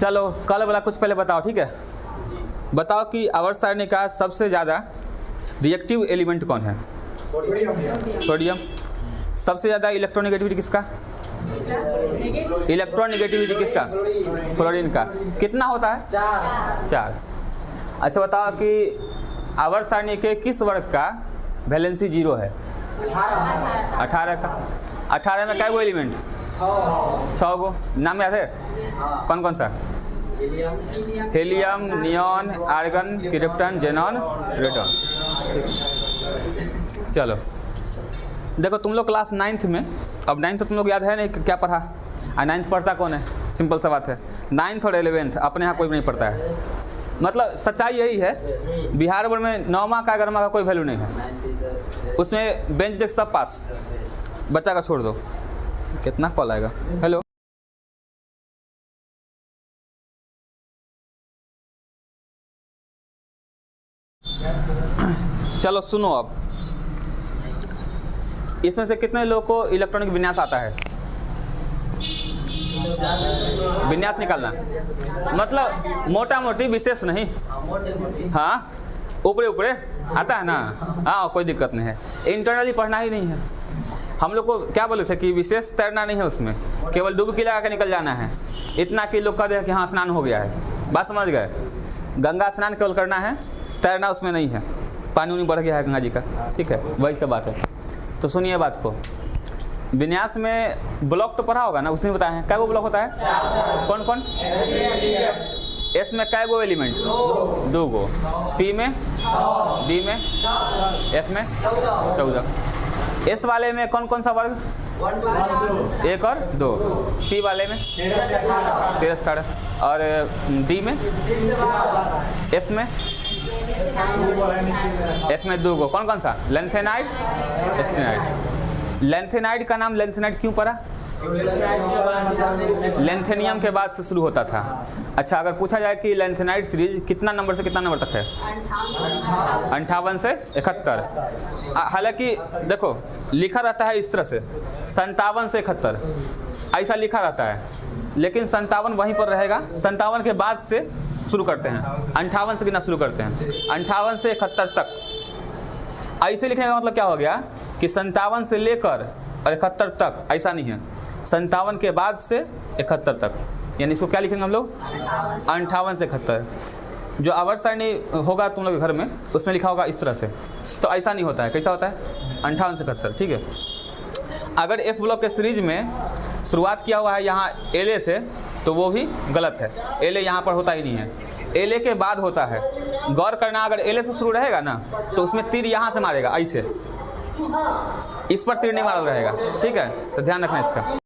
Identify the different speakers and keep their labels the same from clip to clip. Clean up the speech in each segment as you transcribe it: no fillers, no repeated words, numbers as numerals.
Speaker 1: चलो कल वाला कुछ पहले बताओ, ठीक है। बताओ कि आवर्त सारणी का सबसे ज़्यादा रिएक्टिव एलिमेंट कौन है? सोडियम। सबसे ज़्यादा इलेक्ट्रोनेगेटिविटी किसका? इलेक्ट्रोनेगेटिविटी किसका? फ्लोरीन का। कितना होता है? 4। अच्छा बताओ कि आवर्त सारणी के किस वर्ग का वैलेंसी 0 है? 18 का। 18 में कै गो एलिमेंट? 6 गो। नाम याद है? कौन कौन सा? Helium, neon, argon, krypton, xenon, radon. चलो देखो तुम लोग क्लास 9th में, अब 9th तो तुम लोग याद है नहीं क्या पढ़ा, और 9th पढ़ता कौन है? सिंपल सा बात है, 9th और 11th अपने यहाँ कोई भी नहीं पढ़ता है। मतलब सच्चाई यही है, बिहार बोर्ड में 9वां का 11वां का कोई वैल्यू नहीं है। उसमें बेंच डेस्क सब पास, बच्चा का छोड़ दो। कितना कॉल आएगा? हेलो, चलो सुनो, अब इसमें से कितने लोगों को इलेक्ट्रॉनिक विन्यास आता है? विन्यास निकालना मतलब मोटा मोटी, विशेष नहीं। हाँ ऊपरे ऊपरे आता है ना? हाँ कोई दिक्कत नहीं है, इंटरनली पढ़ना ही नहीं है। हम लोग को क्या बोले थे कि विशेष तैरना नहीं है, उसमें केवल डुबकी लगा के निकल जाना है। इतना कि लोग कह दे कि हाँ स्नान हो गया है, बात समझ गए? गंगा स्नान केवल करना है, तैरना उसमें नहीं है। पानी उनी बढ़ गया है गंगा जी का, ठीक है, वही सब बात है। तो सुनिए बात को, विन्यास में ब्लॉक तो पढ़ा होगा ना, उसने बताया है। कै गो ब्लॉक होता है? कौन कौन? एस में कै गो एलिमेंट? 2 गो। पी में, डी में, एफ में 14। एस वाले में कौन कौन सा वर्ग? 1 और 2। पी वाले में 13, और डी में, एफ में, एफ में 2 गो। कौन कौन सा? Lanthanide, actinide. लेंथेनाइड का नाम लेंथेनाइड क्यों पड़ा? लेंथेनियम के बाद से शुरू होता था। अच्छा अगर पूछा जाए कि लेंथेनाइड सीरीज कितना नंबर से कितना नंबर तक है? 58 से 71। हालांकि देखो लिखा रहता है इस तरह से 57 से 71 ऐसा लिखा रहता है, लेकिन 57 वहीं पर रहेगा। 57 के बाद से शुरू करते हैं, 58 से गिनना शुरू करते हैं, 58 से 71 तक। ऐसे लिखने का मतलब क्या हो गया कि 57 से लेकर और 71 तक, ऐसा नहीं है। 57 के बाद से 71 तक, यानी इसको क्या लिखेंगे हम लोग? 58 से 71। जो आवर्त सारणी होगा तुम लोग के घर में, उसमें लिखा होगा इस तरह से। तो ऐसा नहीं होता है, कैसा होता है? 58 से 71, ठीक है। अगर एफ ब्लॉक के सीरीज में शुरुआत किया हुआ है यहाँ एल से, तो वो भी गलत है। एल यहाँ पर होता ही नहीं है, एल के बाद होता है। गौर करना, अगर एल से शुरू रहेगा ना, तो उसमें तीर यहाँ से मारेगा, ऐसे इस पर तीर नहीं मारा रहेगा, ठीक है, तो ध्यान रखना इसका।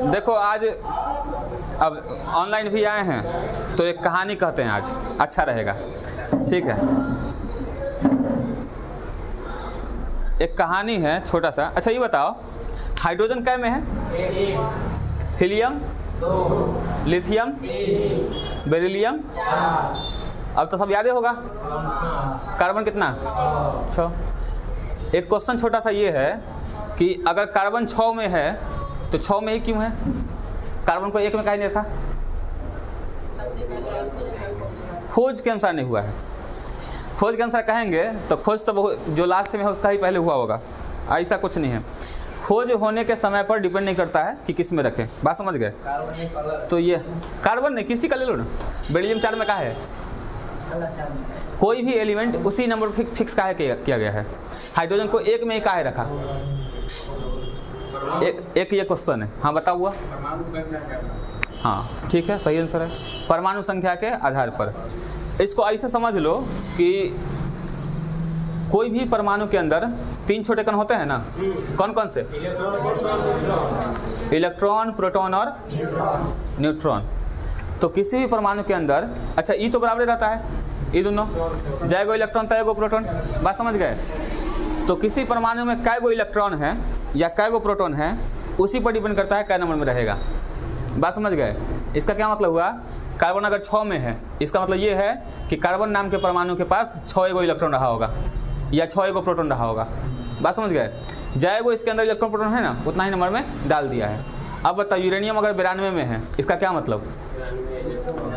Speaker 1: देखो आज अब ऑनलाइन भी आए हैं, तो एक कहानी कहते हैं आज, अच्छा रहेगा, ठीक है। एक कहानी है छोटा सा। अच्छा ये बताओ, हाइड्रोजन कै में है? हीलियम, लिथियम, बेरिलियम, अब तो सब याद होगा। कार्बन कितना? 6। एक क्वेश्चन छोटा सा ये है कि अगर कार्बन 6 में है तो 6 में ही क्यों है? कार्बन को 1 में काहे नहीं रखा? खोज के अनुसार नहीं हुआ है। खोज के अनुसार कहेंगे तो खोज तो जो लास्ट में है उसका ही पहले हुआ होगा, ऐसा कुछ नहीं है। खोज होने के समय पर डिपेंड नहीं करता है कि किस में रखें, बात समझ गए? तो ये कार्बन नहीं, किसी का ले लो ना। बेरिलियम 4 में कहा है? कोई भी एलिमेंट उसी नंबर फिक्स काहे किया गया है। हाइड्रोजन को 1 में ही काहे रखा? एक ये क्वेश्चन है। हाँ बताओ हुआ। हाँ ठीक है, सही आंसर है, परमाणु संख्या के आधार पर। इसको ऐसे समझ लो कि कोई भी परमाणु के अंदर 3 छोटे कण होते हैं ना, कौन कौन से? इलेक्ट्रॉन, प्रोटॉन और न्यूट्रॉन। तो किसी भी परमाणु के अंदर, अच्छा ई तो बराबर रहता है, ये दोनों, जय गो इलेक्ट्रॉन तय गो प्रोटॉन, बात समझ गए? तो किसी परमाणु में कै गो इलेक्ट्रॉन है या कै गो प्रोटॉन है, उसी पर डिपेंड करता है कै नंबर में रहेगा, बात समझ गए? इसका क्या मतलब हुआ कार्बन अगर 6 में है, इसका मतलब ये है कि कार्बन नाम के परमाणु के पास 6 एगो इलेक्ट्रॉन रहा होगा या 6 एगो प्रोटॉन रहा होगा। बात समझ गए? जाएगो इसके अंदर इलेक्ट्रॉन प्रोटॉन है ना, उतना ही नंबर में डाल दिया है। अब बताओ यूरेनियम अगर 92 में है, इसका क्या मतलब?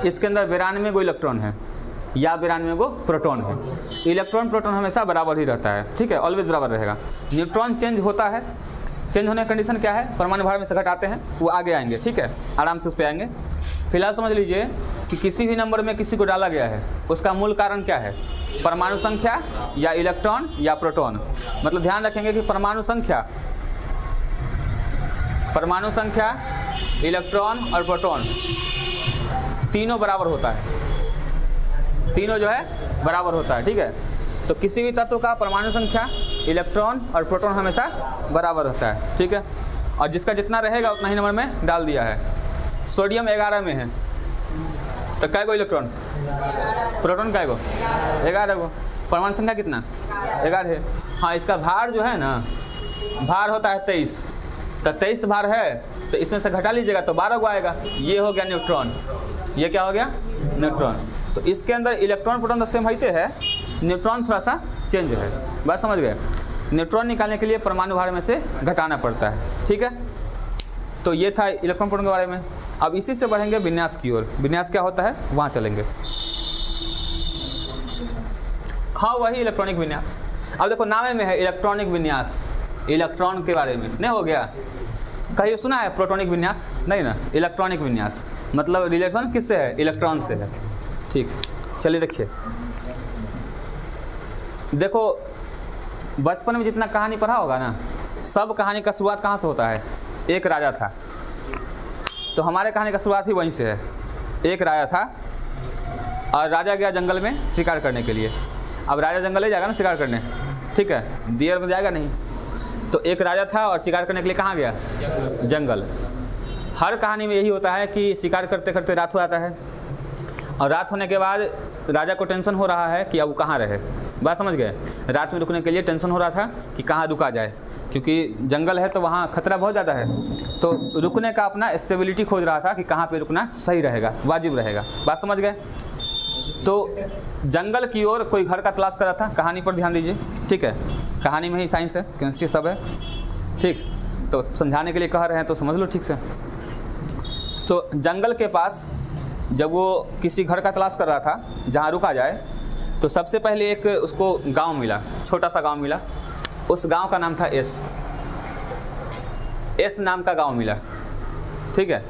Speaker 1: इसके अंदर 92 गो इलेक्ट्रॉन है या 92 गो प्रोटॉन है। इलेक्ट्रॉन प्रोटॉन हमेशा बराबर ही रहता है, ठीक है, ऑलवेज बराबर रहेगा। न्यूट्रॉन चेंज होता है, चेंज होने की कंडीशन क्या है? परमाणु भार में से घटाते हैं, वो आगे आएंगे, ठीक है, आराम से उस पर आएंगे। फिलहाल समझ लीजिए कि किसी भी नंबर में किसी को डाला गया है, उसका मूल कारण क्या है? परमाणु संख्या या इलेक्ट्रॉन या प्रोटॉन। मतलब ध्यान रखेंगे कि परमाणु संख्या, इलेक्ट्रॉन और प्रोटॉन तीनों बराबर होता है, तीनों जो है बराबर होता है, ठीक है। तो किसी भी तत्व का परमाणु संख्या, इलेक्ट्रॉन और प्रोटॉन हमेशा बराबर होता है, ठीक है। और जिसका जितना रहेगा उतना ही नंबर में डाल दिया है। सोडियम 11 में है तो कै गो इलेक्ट्रॉन? प्रोटॉन कै गो? 11 गो। परमाणु संख्या कितना? 11 है। हाँ, इसका भार जो है ना, भार होता है 23, तो 23 भार है तो इसमें से घटा लीजिएगा तो 12 गो आएगा। ये हो गया न्यूट्रॉन, ये क्या हो गया? न्यूट्रॉन। तो इसके अंदर इलेक्ट्रॉन प्रोटॉन तो सेम होते हैं, न्यूट्रॉन थोड़ा सा चेंज है। बात समझ गए? न्यूट्रॉन निकालने के लिए परमाणु भार में से घटाना पड़ता है, ठीक है। तो ये था इलेक्ट्रॉन प्रोटॉन के बारे में। अब इसी से बढ़ेंगे विन्यास की ओर। विन्यास क्या होता है वहाँ चलेंगे। हाँ, वही इलेक्ट्रॉनिक विन्यास। अब देखो नाम में है इलेक्ट्रॉनिक विन्यास, इलेक्ट्रॉन के बारे में नहीं हो गया। कहीं सुना है प्रोटॉनिक विन्यास? नहीं ना। इलेक्ट्रॉनिक विन्यास मतलब रिलेशन किससे है? इलेक्ट्रॉन से है, ठीक। चलिए देखिए, देखो बचपन में जितना कहानी पढ़ा होगा ना, सब कहानी का शुरुआत कहाँ से होता है? एक राजा था, तो हमारे कहानी का शुरुआत ही वहीं से है। एक राजा था और राजा गया जंगल में शिकार करने के लिए। अब राजा जंगल ले जाएगा ना शिकार करने, ठीक है, दियर में जाएगा नहीं। तो एक राजा था और शिकार करने के लिए कहाँ गया? जंगल। हर कहानी में यही होता है कि शिकार करते करते रात हो जाता है और रात होने के बाद राजा को टेंशन हो रहा है कि अब वो कहाँ रहे। बात समझ गए? रात में रुकने के लिए टेंशन हो रहा था कि कहाँ रुका जाए, क्योंकि जंगल है तो वहाँ खतरा बहुत ज़्यादा है। तो रुकने का अपना स्टेबिलिटी खोज रहा था कि कहाँ पे रुकना सही रहेगा, वाजिब रहेगा। बात समझ गए? तो जंगल की ओर कोई घर का तलाश कर रहा था। कहानी पर ध्यान दीजिए, ठीक है, कहानी में ही साइंस है, केमिस्ट्री सब है, ठीक। तो समझाने के लिए कह रहे हैं तो समझ लो ठीक से। तो जंगल के पास जब वो किसी घर का तलाश कर रहा था जहाँ रुका जाए, तो सबसे पहले एक उसको गांव मिला, छोटा सा गांव मिला। उस गांव का नाम था एस नाम का गांव मिला, ठीक है।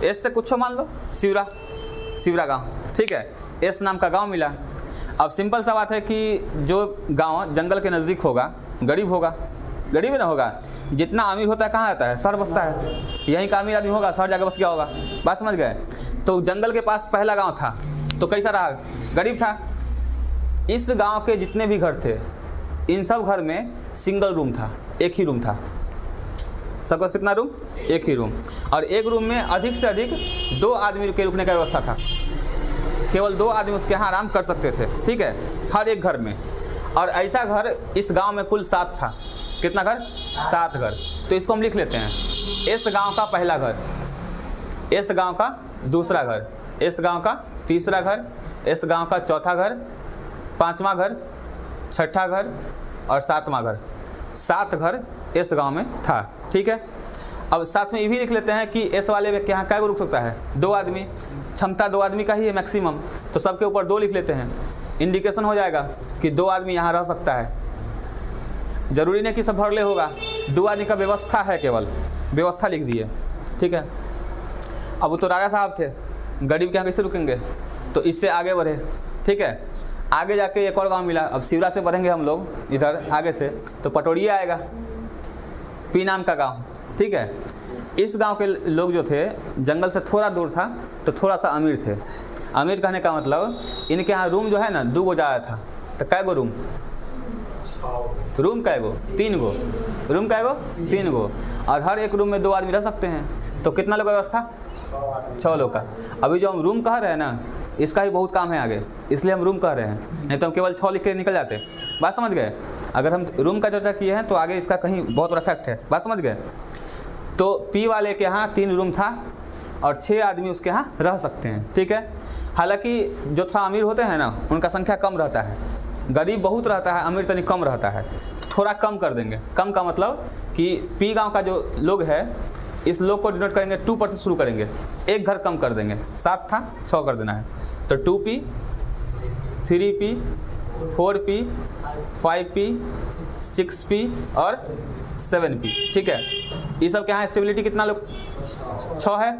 Speaker 1: एस से कुछ मान लो, सिवरा गांव, ठीक है। एस नाम का गांव मिला। अब सिंपल सा बात है कि जो गांव जंगल के नज़दीक होगा गरीब होगा, गरीब ही ना होगा। जितना अमीर होता है कहाँ आता है? शहर बसता है। यहीं का अमीर आदमी होगा, शहर जाकर बस गया होगा। बात समझ गए? तो जंगल के पास पहला गांव था, तो कैसा रहा? गरीब था। इस गांव के जितने भी घर थे, इन सब घर में सिंगल रूम था, एक ही रूम था। सबके पास कितना रूम? एक ही रूम। और एक रूम में अधिक से अधिक 2 आदमी के रुकने का व्यवस्था था। केवल 2 आदमी उसके यहाँ आराम कर सकते थे, ठीक है, हर एक घर में। और ऐसा घर इस गांव में कुल 7 था। कितना घर? 7 घर। तो इसको हम लिख लेते हैं, इस गांव का पहला घर, इस गांव का दूसरा घर, इस गांव का तीसरा घर, इस गांव का चौथा घर, 5वां घर, 6ठा घर और 7वां घर। 7 घर इस गांव में था, ठीक है। अब साथ में ये भी लिख लेते हैं कि इस वाले के यहाँ क्या रुक सकता है? 2 आदमी। क्षमता 2 आदमी का ही है मैक्सिमम, तो सबके ऊपर 2 लिख लेते हैं। इंडिकेशन हो जाएगा कि 2 आदमी यहाँ रह सकता है। जरूरी नहीं कि सब भरले होगा, 2 आदमी का व्यवस्था है, केवल व्यवस्था लिख दिए, ठीक है। अब वो तो राजा साहब थे, गरीब के यहाँ कैसे रुकेंगे? तो इससे आगे बढ़े, ठीक है। आगे जाके एक और गांव मिला। अब सिवरा से बढ़ेंगे हम लोग इधर आगे से, तो पटोरिया आएगा, पी नाम का गांव, ठीक है। इस गांव के लोग जो थे जंगल से थोड़ा दूर था, तो थोड़ा सा अमीर थे। अमीर कहने का मतलब इनके यहाँ रूम जो है ना 2 गो ज़्यादा था। तो कै गो रूम? रूम कै गो? 3 गो। रूम कै गो? 3 गो। और हर एक रूम में 2 आदमी रह सकते हैं। तो कितना लोग व्यवस्था? 6 लोग का। अभी जो हम रूम कह रहे हैं ना, इसका ही बहुत काम है आगे, इसलिए हम रूम कह रहे हैं, नहीं तो हम केवल 6 लिख के निकल जाते। बात समझ गए? अगर हम रूम का चर्चा किए हैं तो आगे इसका कहीं बहुत बड़ा फैक्ट है। बात समझ गए? तो पी वाले के यहाँ 3 रूम था और 6 आदमी उसके यहाँ रह सकते हैं, ठीक है। हालांकि जो थोड़ा अमीर होते हैं ना उनका संख्या कम रहता है, गरीब बहुत रहता है, अमीर तनिक कम रहता है, तो थोड़ा कम कर देंगे। कम का मतलब कि पी गांव का जो लोग है इस लोग को डिनोट करेंगे 2 से शुरू करेंगे, एक घर कम कर देंगे, 7 था 6 कर देना है, तो 2P 3P 4P 5P 6P और 7P, ठीक है। ये सब के यहाँ स्टेबिलिटी कितना लोग 6 है,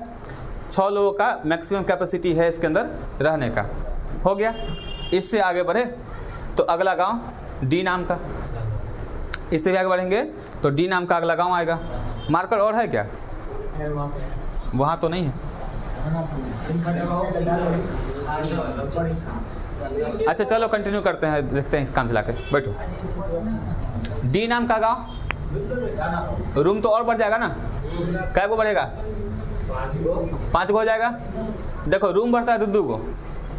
Speaker 1: 6 लोगों का मैक्सिमम कैपेसिटी है इसके अंदर रहने का, हो गया। इससे आगे बढ़े तो अगला गांव डी नाम का, इससे भी आगे बढ़ेंगे तो डी नाम का अगला गांव आएगा। मार्कर और है क्या? वहाँ तो नहीं है। अच्छा चलो कंटिन्यू करते हैं, देखते हैं इस काम चला के, बैठो। डी नाम का गांव, रूम तो और बढ़ जाएगा ना, कै गो बढ़ेगा? 5 गो हो जाएगा। देखो रूम बढ़ता है 2 गो,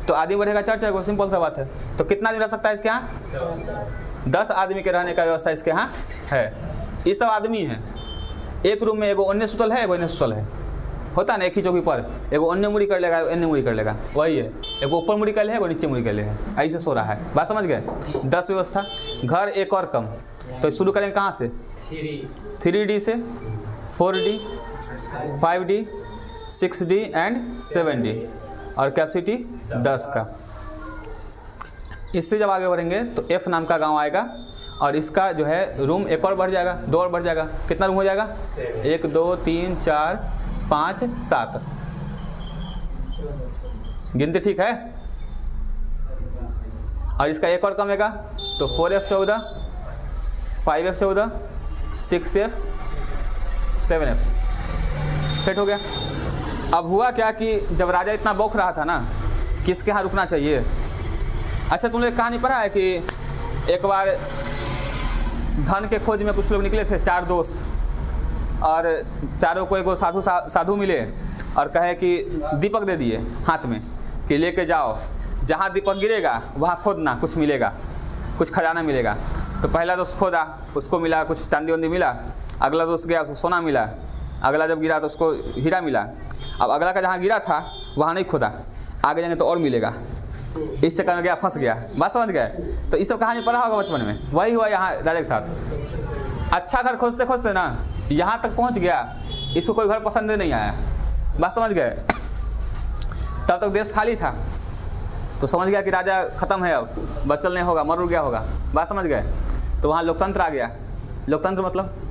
Speaker 1: तो आदमी बढ़ेगा 4 गो, सिंपल सा बात है। तो कितना आदमी रह सकता है इसके यहाँ? 10 आदमी के रहने का व्यवस्था इसके यहाँ है। ये सब आदमी हैं, एक रूम में एगो अन्य सुतल है, एगो अन्य सुतल है, होता है ना, एक ही चौकी पर एगो अन्य मुड़ी कर लेगा, अन्य मुड़ी कर लेगा, वही है। एगो ऊपर मुड़ी कर ले, एगो नीचे मुड़ी कर ले, ऐसे सो रहा है। बात समझ गए? 10 व्यवस्था, घर एक और कम। तो शुरू करेंगे कहाँ से? 3D से, 4D 5D 6D and 7D, और कैपेसिटी 10 का। इससे जब आगे बढ़ेंगे तो F नाम का गांव आएगा, और इसका जो है रूम एक और बढ़ जाएगा, 2 और बढ़ जाएगा। कितना रूम हो जाएगा? 1 2 3 4 5 7, गिनते ठीक है। और इसका एक और कमेगा तो 4F 14 5F 14 6F 7F, set हो गया। अब हुआ क्या कि जब राजा इतना बौख रहा था ना, किसके यहाँ रुकना चाहिए। अच्छा तुमने कहानी पढ़ा है कि एक बार धन के खोज में कुछ लोग निकले थे, 4 दोस्त, और चारों को एगो साधु मिले और कहे कि दीपक दे दिए हाथ में कि लेके जाओ, जहाँ दीपक गिरेगा वहाँ खोदना, कुछ मिलेगा, कुछ खजाना मिलेगा। तो पहला दोस्त खोदा, उसको मिला कुछ चांदी वांदी मिला। अगला दोस्त गया, उसको सोना मिला। अगला जब गिरा तो उसको हीरा मिला। अब अगला का जहाँ गिरा था वहाँ नहीं खोदा, आगे जाएंगे तो और मिलेगा। इस चक्कर में गया, फंस गया। बात समझ गए? तो इस सब कहानी पढ़ा होगा बचपन में, वही हुआ यहाँ राजा के साथ। अच्छा घर खोजते खोजते ना यहाँ तक पहुँच गया, इसको कोई घर पसंद नहीं आया। बात समझ गए? तब तक देश खाली था, तो समझ गया कि राजा खत्म है, अब बचल नहीं होगा, मर गया होगा। बात समझ गए? तो वहाँ लोकतंत्र आ गया। लोकतंत्र मतलब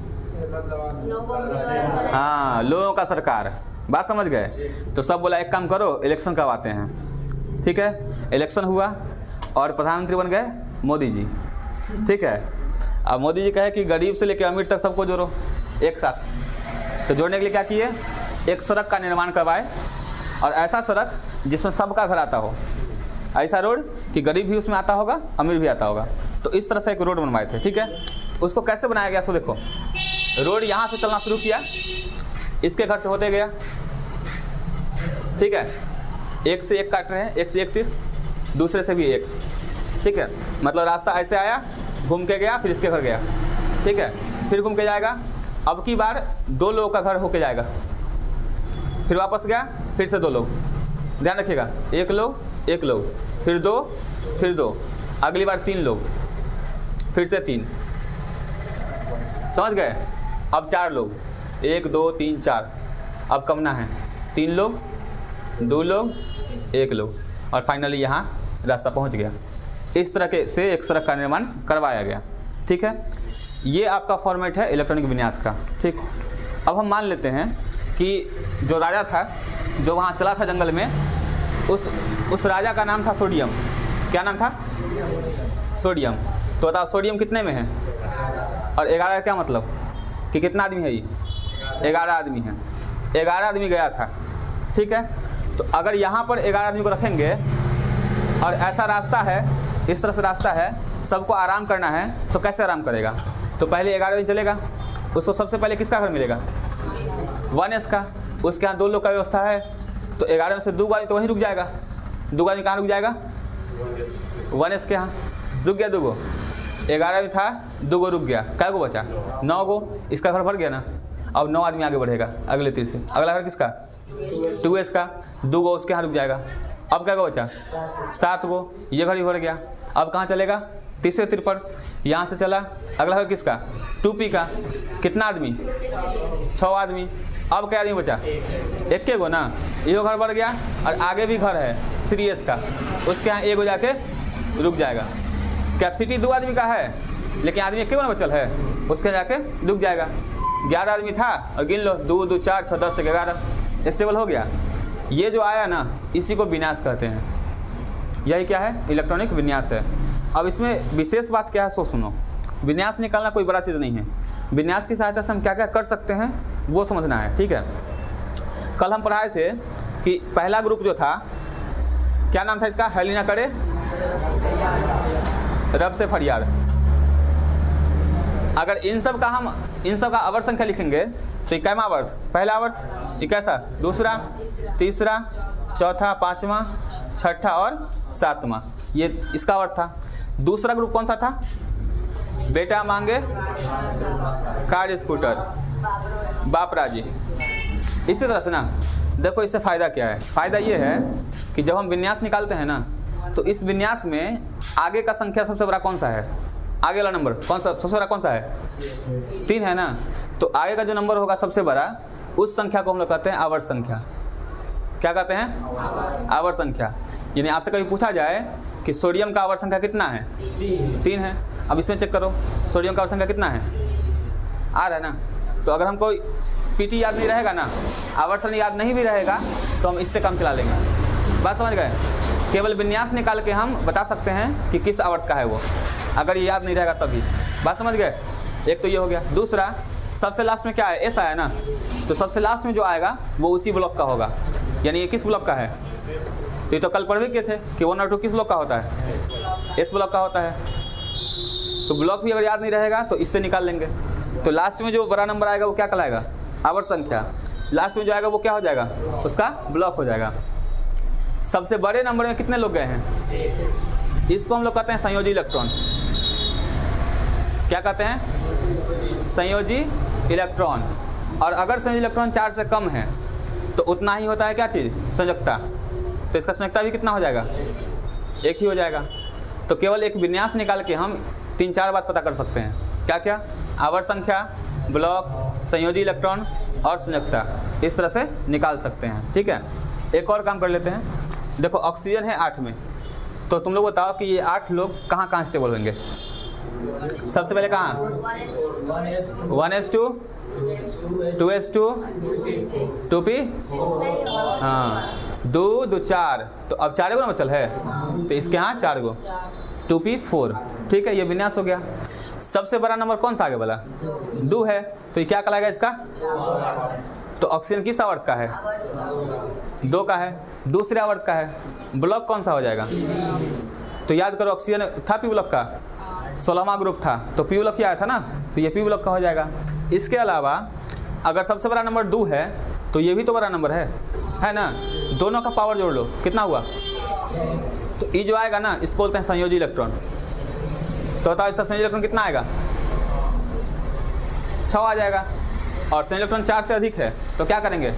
Speaker 1: हाँ, लोगों का सरकार। बात समझ गए? तो सब बोला एक काम करो, इलेक्शन करवाते हैं। ठीक है, इलेक्शन हुआ और प्रधानमंत्री बन गए मोदी जी। ठीक है, अब मोदी जी कहे कि गरीब से लेकर अमीर तक सबको जोड़ो एक साथ। तो जोड़ने के लिए क्या किए? एक सड़क का निर्माण करवाए, और ऐसा सड़क जिसमें सबका घर आता हो, ऐसा रोड कि गरीब भी उसमें आता होगा, अमीर भी आता होगा। तो इस तरह से एक रोड बनवाए थे। ठीक है, उसको कैसे बनाया गया? सो देखो, रोड यहाँ से चलना शुरू किया, इसके घर से होते गया। ठीक है, एक से एक काट रहे हैं, एक से एक तीर, दूसरे से भी एक। ठीक है, मतलब रास्ता ऐसे आया, घूम के गया, फिर इसके घर गया। ठीक है, फिर घूम के जाएगा। अब की बार 2 लोगों का घर होके जाएगा, फिर वापस गया, फिर से 2 लोग। ध्यान रखिएगा, 1 लोग, 1 लोग, फिर 2, फिर 2, अगली बार 3 लोग, फिर से 3। समझ गए? अब 4 लोग, 1 2 3 4। अब कमना है 3 लोग, 2 लोग, 1 लोग, और फाइनली यहाँ रास्ता पहुँच गया। इस तरह के से एक सड़क का निर्माण करवाया गया। ठीक है, ये आपका फॉर्मेट है इलेक्ट्रॉनिक विन्यास का। ठीक, अब हम मान लेते हैं कि जो राजा था, जो वहाँ चला था जंगल में, उस राजा का नाम था सोडियम। क्या नाम था? सोडियम। तो बताओ सोडियम कितने में है? और 11 का क्या मतलब कि कितना आदमी है? ये 11 आदमी है। 11 आदमी गया था। ठीक है, तो अगर यहाँ पर 11 आदमी को रखेंगे और ऐसा रास्ता है, इस तरह से रास्ता है, सबको आराम करना है, तो कैसे आराम करेगा? तो पहले 11 आदमी चलेगा, उसको सबसे पहले किसका घर मिलेगा? 1S का। उसके यहाँ 2 लोग का व्यवस्था है, तो 11 में से 2 आदमी तो वहीं रुक जाएगा। 2 आदमी कहाँ रुक जाएगा? 1S के यहाँ रुक गया। 2 गो, 11 में था, 2 गो रुक गया, कै गो बचा? 9 गो। इसका घर भर गया ना। अब 9 आदमी आगे बढ़ेगा अगले तीर से। अगला घर किसका? 2s का, 2 गो उसके यहाँ रुक जाएगा। अब क्या बचा 7 गो, ये घड़ी भर गया। अब कहाँ चलेगा तीसरे तिर पर, यहाँ से चला। अगला है किसका 2p का, कितना आदमी 6 आदमी। अब क्या आदमी बचा एक के गो ना, ये घर बढ़ गया और आगे भी घर है 3s का, उसके यहाँ एक हो जाके रुक जाएगा। कैपेसिटी 2 आदमी का है लेकिन आदमी एक के गो ना बचल है, उसके जाके रुक जाएगा। 11 आदमी था और गिन लो 2 2 4 6 10 11 स्टेबल हो गया। ये जो आया ना इसी को विन्यास कहते हैं। यही क्या है इलेक्ट्रॉनिक विन्यास है। अब इसमें विशेष बात क्या है सो सुनो। विन्यास निकालना कोई बड़ा चीज़ नहीं है, विन्यास की सहायता से हम क्या क्या कर सकते हैं वो समझना है, ठीक है। कल हम पढ़ाए थे कि पहला ग्रुप जो था क्या नाम था इसका, हेलिना करे रब से फरियाद। अगर इन सब का आवर्त संख्या लिखेंगे तो कैमा आवर्त, पहला आवर्त, ये कैसा, दूसरा, तीसरा, चौथा, पांचवा, छठा और सातवां, ये इसका आवर्त था। दूसरा ग्रुप कौन सा था, बेटा मांगे कार स्कूटर बाप राजी। इसी तरह से ना देखो इससे फ़ायदा क्या है, फ़ायदा ये है कि जब हम विन्यास निकालते हैं ना तो इस विन्यास में आगे का संख्या सबसे बड़ा कौन सा है, आगे वाला नंबर कौन सा सबसे बड़ा कौन सा है 3 है ना, तो आगे का जो नंबर होगा सबसे बड़ा उस संख्या को हम लोग कहते हैं आवर्त संख्या। क्या कहते हैं आवर्त संख्या। यानी आपसे कभी पूछा जाए कि सोडियम का आवर्त संख्या कितना है 3 है, अब इसमें चेक करो सोडियम का आवर्त संख्या कितना है आ रहा है ना। तो अगर हमको पीटी याद नहीं रहेगा ना, आवर्तन याद नहीं भी रहेगा तो हम इससे काम चला लेंगे। बात समझ गए, केवल विन्यास निकाल के हम बता सकते हैं कि किस आवर्त का है वो, अगर ये याद नहीं रहेगा तभी। बात समझ गए, एक तो ये हो गया। दूसरा सबसे लास्ट में क्या है एस आया ना, तो सबसे लास्ट में जो आएगा वो उसी ब्लॉक का होगा। यानी ये किस ब्लॉक का है, तो ये तो कल पढ़ भी किए थे कि 1 और 2 किस ब्लॉक का होता है, एस ब्लॉक का होता है। तो ब्लॉक भी अगर याद नहीं रहेगा तो इससे निकाल लेंगे। तो लास्ट में जो बड़ा नंबर आएगा वो क्या कहलाएगा आवर्त संख्या, लास्ट में जो आएगा वो क्या हो जाएगा उसका ब्लॉक हो जाएगा। सबसे बड़े नंबर में कितने लोग गए हैं, इसको हम लोग कहते हैं संयोजी इलेक्ट्रॉन। क्या कहते हैं संयोजी इलेक्ट्रॉन। और अगर संयोजी इलेक्ट्रॉन 4 से कम है तो उतना ही होता है क्या चीज़ संयोजकता, तो इसका संयोजकता भी कितना हो जाएगा 1 ही हो जाएगा। तो केवल एक विन्यास निकाल के हम 3-4 बात पता कर सकते हैं, क्या क्या, आवर्त संख्या, ब्लॉक, संयोजी इलेक्ट्रॉन और संयोजकता, इस तरह से निकाल सकते हैं, ठीक है। एक और काम कर लेते हैं। देखो ऑक्सीजन है 8 में, तो तुम लोग बताओ कि ये 8 लोग कहाँ कहाँ स्टेबल होंगे। सबसे पहले कहाँ 1s2 2s2 2p, हाँ 2 2 4, तो अब 4 गो ना बचल है तो इसके यहाँ 4 गो 2p 4, ठीक है। ये विन्यास हो गया। सबसे बड़ा नंबर कौन सा आगे वाला 2 है, तो ये क्या कहलाएगा इसका, तो ऑक्सीजन किस आवर्त का है 2 का है, दूसरे आवर्त का है। ब्लॉक कौन सा हो जाएगा, तो याद करो ऑक्सीजन था पी ब्लॉक का 16वां ग्रुप था, तो पी ब्लॉक ही आया था ना, तो ये पी ब्लॉक का हो जाएगा। इसके अलावा अगर सबसे बड़ा नंबर 2 है तो ये भी तो बड़ा नंबर है ना, दोनों का पावर जोड़ लो कितना हुआ, तो ये जो आएगा ना इसको बोलते हैं संयोजी इलेक्ट्रॉन। तो बताओ इसका संयोजी इलेक्ट्रॉन कितना आएगा 6 आ जाएगा। और संयोजी इलेक्ट्रॉन 4 से अधिक है तो क्या करेंगे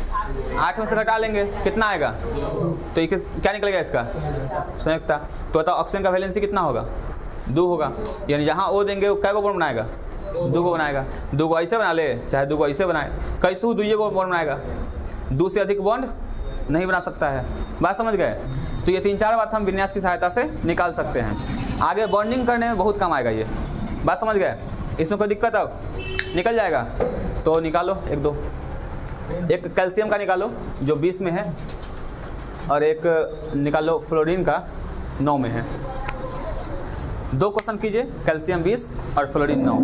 Speaker 1: 8 में से घटा लेंगे, कितना आएगा, तो ये क्या निकलेगा इसका संयोजकता। तो बताओ ऑक्सीजन का वैलेंसी कितना होगा 2 होगा। यानी जहाँ O देंगे वो क्या को बॉन्ड बनाएगा 2 को बनाएगा। 2 को ऐसे बना ले चाहे 2 को ऐसे बनाए, कैसे 2 को बॉन्ड बनाएगा, 2 से अधिक बॉन्ड नहीं बना सकता है। बात समझ गए। तो ये 3-4 बात हम विन्यास की सहायता से निकाल सकते हैं, आगे बॉन्डिंग करने में बहुत काम आएगा ये। बात समझ गए, इसमें कोई दिक्कत अब निकल जाएगा तो निकालो 1-2। एक कैल्शियम का निकालो जो 20 में है, और एक निकालो फ्लोरीन का 9 में है। 2 क्वेश्चन कीजिए, कैल्शियम 20 और फ्लोरीन 9।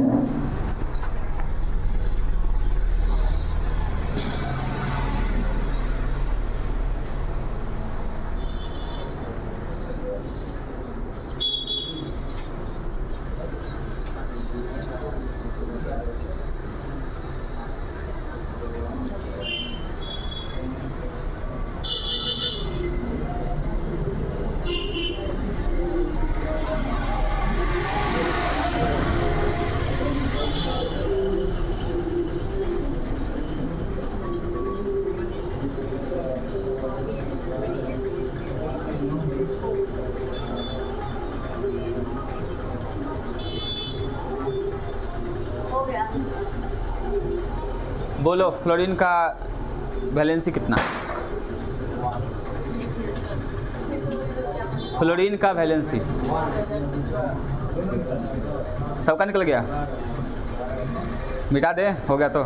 Speaker 1: बोलो फ्लोरीन का वैलेंसी कितना? फ्लोरीन का वैलेंसी सबका निकल गया? मिटा दे, हो गया तो।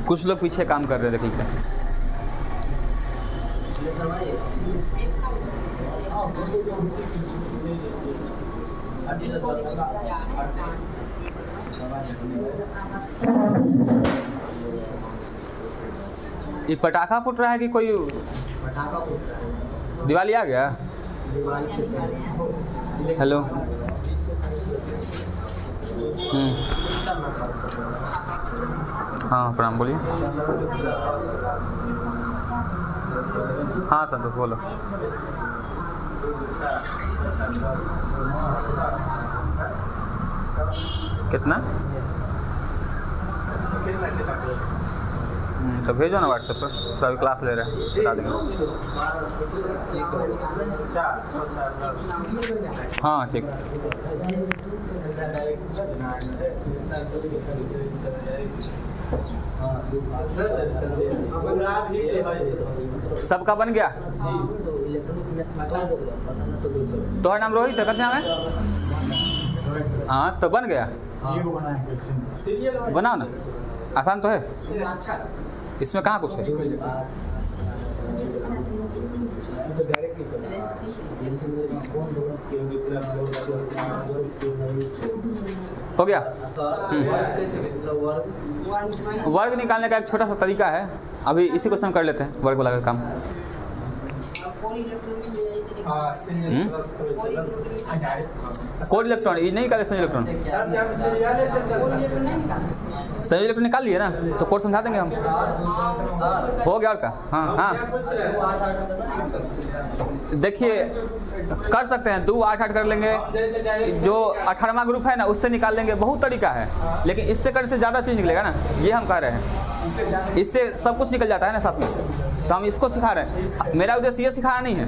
Speaker 1: कुछ लोग पीछे काम कर रहे हैं, देख लीजिए। ये पटाखा फूट रहा है कि कोई दिवाली आ गया? हेलो। हाँ प्रणाम, बोलिए। हाँ संतोष बोलो। कितना? तो भेजो ना व्हाट्सएप पर, तो अभी क्लास ले रहे हैं, बता देंगे। हाँ ठीक। सबका बन गया? तुम्हारा नाम रोहित है, कितना है? हाँ तो बन गया, बनाओ ना, आसान तो है, इसमें कहाँ कुछ है। हो गया। वर्ग निकालने का एक छोटा सा तरीका है, अभी इसी को हम कर लेते हैं, वर्ग वाला का काम। कोड इलेक्ट्रॉन ये नहीं निकाले, संयुक्त इलेक्ट्रॉन। संयुक्त इलेक्ट्रॉन निकाल लिए ना, तो कोड समझा देंगे हम। हो गया और का? हाँ हाँ देखिए कर सकते हैं, 2 8 8 कर लेंगे, जो 18वां ग्रुप है ना उससे निकाल लेंगे, बहुत तरीका है, लेकिन इससे करने से ज़्यादा चीज़ निकलेगा ना, ये हम कह रहे हैं। इससे सब कुछ निकल जाता है ना साथ में, तो हम इसको सिखा रहे हैं। मेरा उद्देश्य ये सिखाना नहीं है,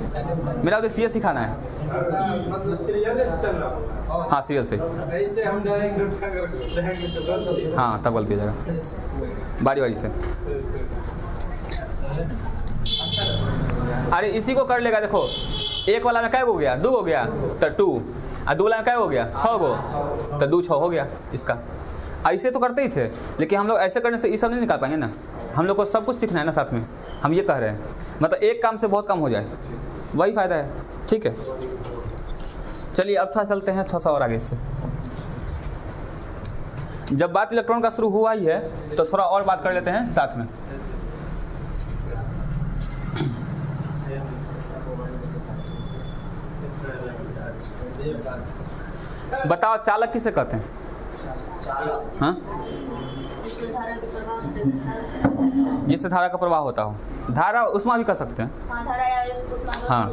Speaker 1: मेरा उद्देश्य ये सिखाना है। हाँ सीरियल से, हाँ तब गलती हो जाएगा, बारी बारी से। अरे इसी को कर लेगा, देखो एक वाला में कै हो गया, 2 हो गया तो 2, और 2 वाला में कै हो गया, 6 गो, तो 2 6 हो गया इसका। ऐसे तो करते ही थे, लेकिन हम लोग ऐसे करने से ये सब नहीं निकाल पाएंगे ना, हम लोग को सब कुछ सीखना है ना साथ में, हम ये कह रहे हैं। मतलब एक काम से बहुत काम हो जाए, वही फ़ायदा है। ठीक है चलिए अब थोड़ा चलते हैं, थोड़ा सा और आगे इससे। जब बात इलेक्ट्रॉन का शुरू हुआ ही है तो थोड़ा और बात कर लेते हैं साथ में। बताओ चालक किसे कहते हैं? हाँ जिससे धारा का प्रवाह होता हो, धारा उष्मा भी कर सकते हैं। हाँ